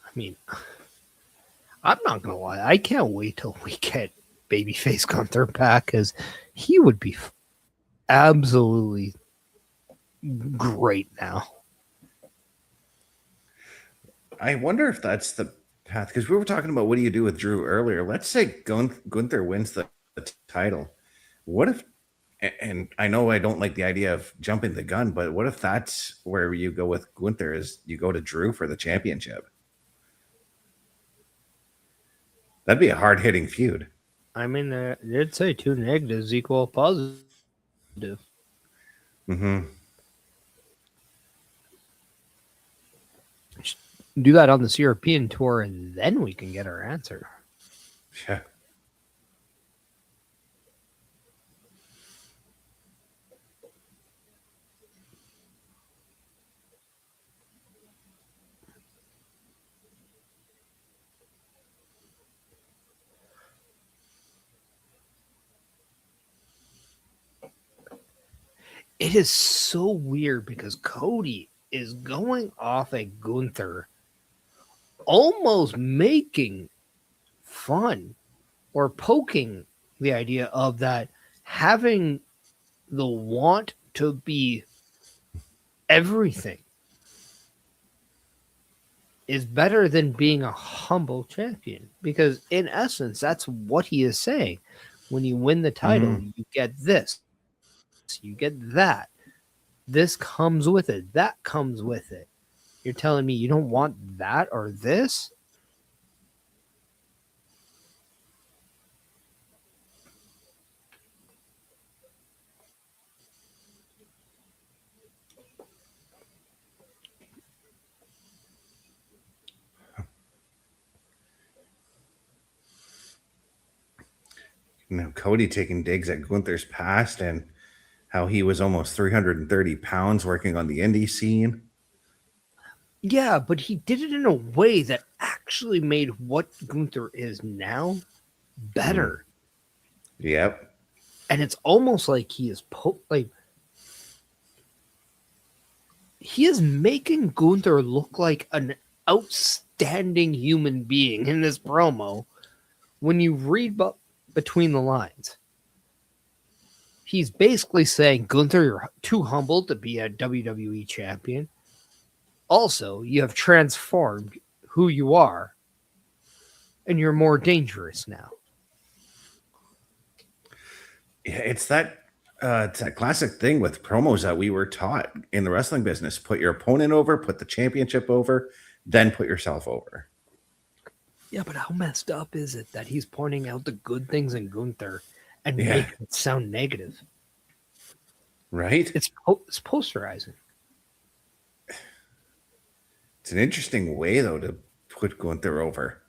I mean, I'm not going to lie. I can't wait till we get babyface Gunther back, because he would be absolutely great now. I wonder if that's the path, because we were talking about what do you do with Drew earlier. Let's say Gunther wins the title. What if, and I know I don't like the idea of jumping the gun, but what if that's where you go with Gunther, is you go to Drew for the championship? That'd be a hard-hitting feud. I mean, they did say 2 negatives equal positive. Do that on this European tour, and then we can get our answer. Yeah. It is so weird because Cody is going off at Gunther, almost making fun or poking the idea of that having the want to be everything is better than being a humble champion, because in essence, that's what he is saying. When you win the title, you get this. You get that. This comes with it. That comes with it. You're telling me you don't want that or this? Cody taking digs at Gunther's past and how he was almost 330 pounds working on the indie scene. Yeah, but he did it in a way that actually made what Gunther is now better. Yep. And it's almost like he is he is making Gunther look like an outstanding human being in this promo. When you read between the lines. He's basically saying, Gunther, you're too humble to be a WWE champion. Also, you have transformed who you are, and you're more dangerous now. Yeah, it's that classic thing with promos that we were taught in the wrestling business. Put your opponent over, put the championship over, then put yourself over. Yeah, but how messed up is it that he's pointing out the good things in Gunther and Yeah. making it sound negative? Right? It's posterizing. It's an interesting way, though, to put Gunther over.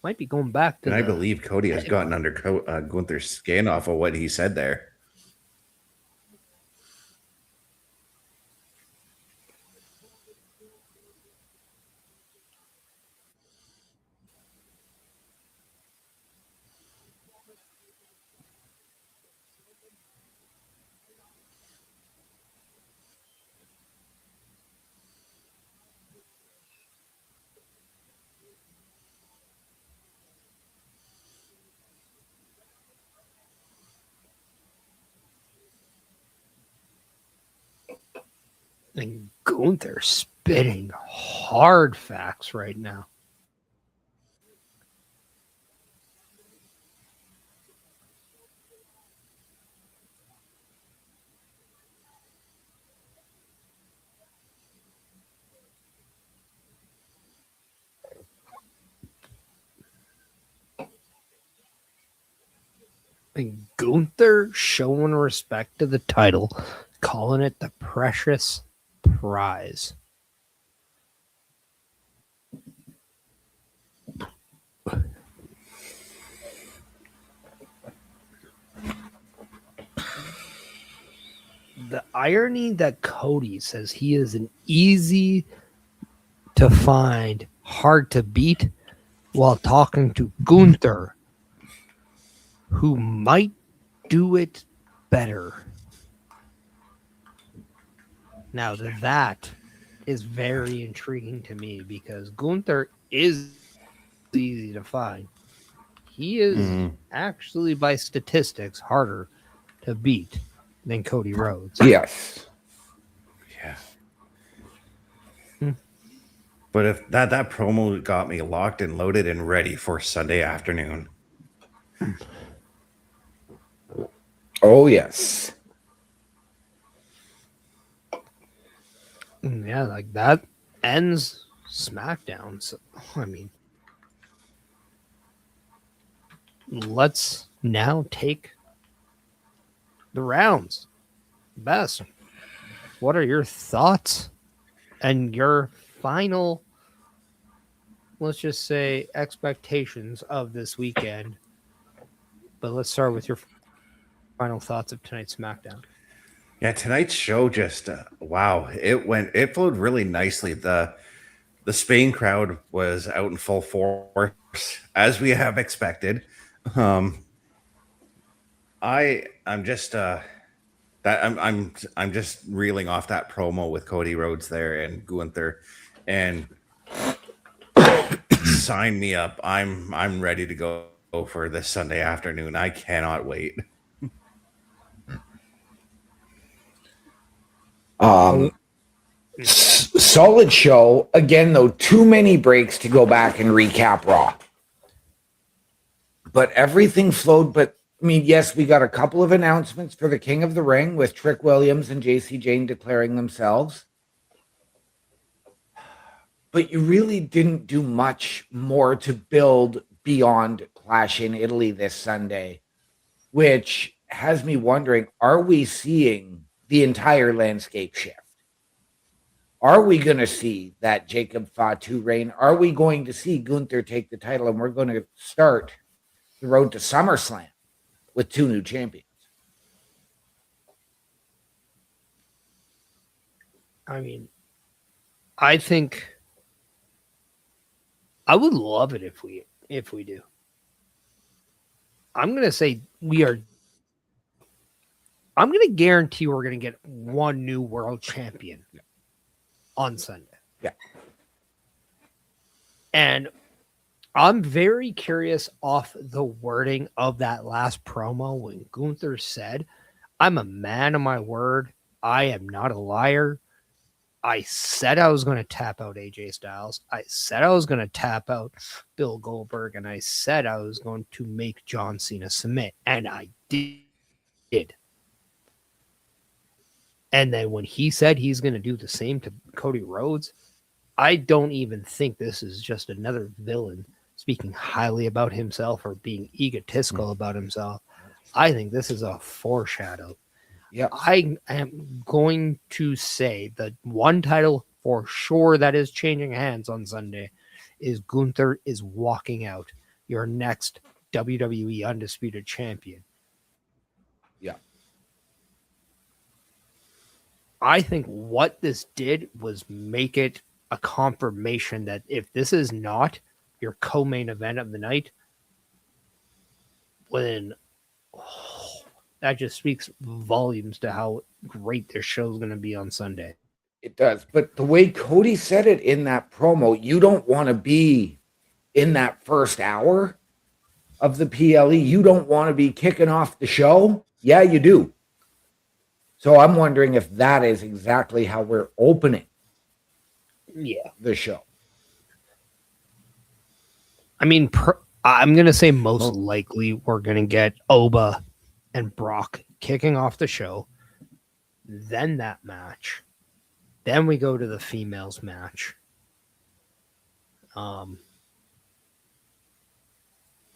Might be going back to And I believe Cody has gotten under Gunther's skin off of what he said there. and Gunther spitting hard facts right now. And Gunther showing respect to the title, calling it the precious prize. The irony that Cody says he is an easy to find, hard to beat, while talking to Gunther, who might do it better. Now that is very intriguing to me because Gunther is easy to find. He is actually, by statistics, harder to beat than Cody Rhodes. Yes. Yeah. But if that promo got me locked and loaded and ready for Sunday afternoon. Oh, yes. Yeah, like that ends SmackDown. So, I mean, let's now take the rounds. Best. What are your thoughts and your final, let's just say, expectations of this weekend? But let's start with your final thoughts of tonight's SmackDown. Yeah, tonight's show just wow, it flowed really nicely. The Spain crowd was out in full force as we have expected. I'm just I'm just reeling off that promo with Cody Rhodes there and Gunther, and sign me up. I'm ready to go for this Sunday afternoon. I cannot wait. Solid show. Again, though, too many breaks to go back and recap Raw. But everything flowed. But I mean, yes, we got a couple of announcements for the King of the Ring with Trick Williams and JC Jane declaring themselves. But you really didn't do much more to build beyond Clash in Italy this Sunday, which has me wondering, are we seeing the entire landscape shift? Are we going to see that Jacob Fatu reign? Are we going to see Gunther take the title? And we're going to start the road to SummerSlam with two new champions. I mean, I think I would love it if we do. I'm going to say I'm going to guarantee we're going to get one new world champion on Sunday. Yeah. And I'm very curious off the wording of that last promo when Gunther said, I'm a man of my word. I am not a liar. I said I was going to tap out AJ Styles. I said I was going to tap out Bill Goldberg. And I said I was going to make John Cena submit. And I did. And then when he said he's going to do the same to Cody Rhodes, I don't even think this is just another villain speaking highly about himself or being egotistical about himself. I think this is a foreshadow. Yeah. I am going to say the one title for sure that is changing hands on Sunday is Gunther is walking out, your next WWE Undisputed Champion. Yeah. I think what this did was make it a confirmation that if this is not your co-main event of the night, then that just speaks volumes to how great this show is going to be on Sunday. It does. But the way Cody said it in that promo, you don't want to be in that first hour of the PLE. You don't want to be kicking off the show. Yeah, you do. So I'm wondering if that is exactly how we're opening the show. I mean, I'm going to say most likely we're going to get Oba and Brock kicking off the show, then that match, then we go to the females match. Trying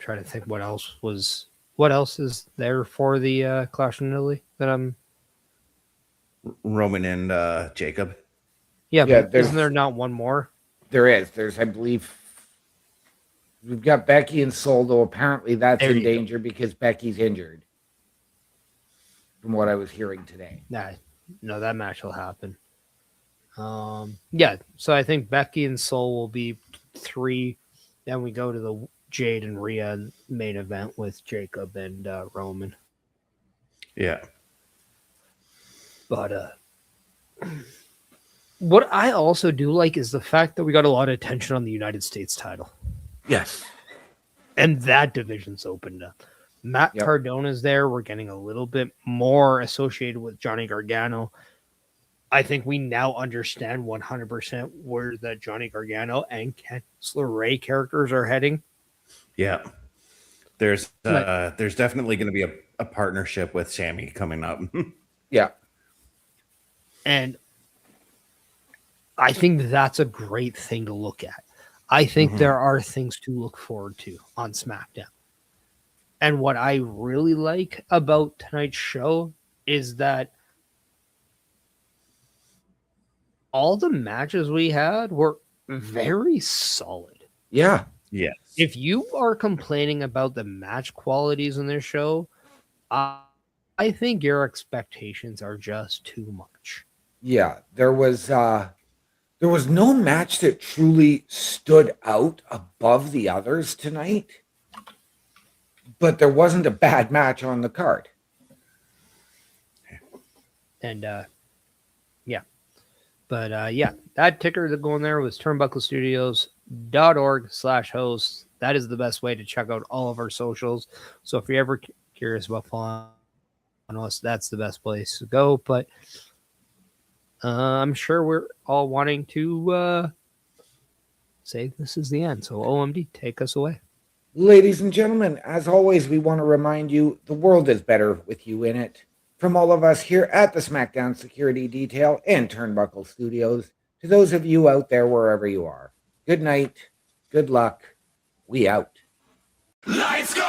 to think what else is there for the Clash in Italy that I'm Roman and Jacob. Yeah, Yeah, but isn't there not one more? There is. There's, I believe, we've got Becky and Sol, though apparently that's There in you go. danger because Becky's injured, from what I was hearing today. No, that match will happen. Yeah, so I think Becky and Sol will be 3. Then we go to the Jade and Rhea main event with Jacob and Roman. Yeah. But what I also do like is the fact that we got a lot of attention on the United States title. Yes. And that division's opened up. Matt Cardona's there. We're getting a little bit more associated with Johnny Gargano. I think we now understand 100% where the Johnny Gargano and Candice LeRae characters are heading. Yeah. There's definitely going to be a partnership with Sammy coming up. Yeah. And I think that's a great thing to look at. I think there are things to look forward to on SmackDown. And what I really like about tonight's show is that all the matches we had were very solid. Yeah. Yes. If you are complaining about the match qualities in this show, I think your expectations are just too much. Yeah. There was no match that truly stood out above the others tonight, but there wasn't a bad match on the card. And that ticker that going there was turnbucklestudios.org/hosts. That is the best way to check out all of our socials. So if you're ever curious about following us, that's the best place to go. But I'm sure we're all wanting to say this is the end. So OMD, take us away. Ladies and gentlemen, as always, we want to remind you the world is better with you in it. From all of us here at the SmackDown Security Detail and Turnbuckle Studios, to those of you out there wherever you are, good night, good luck, we out. Lights go!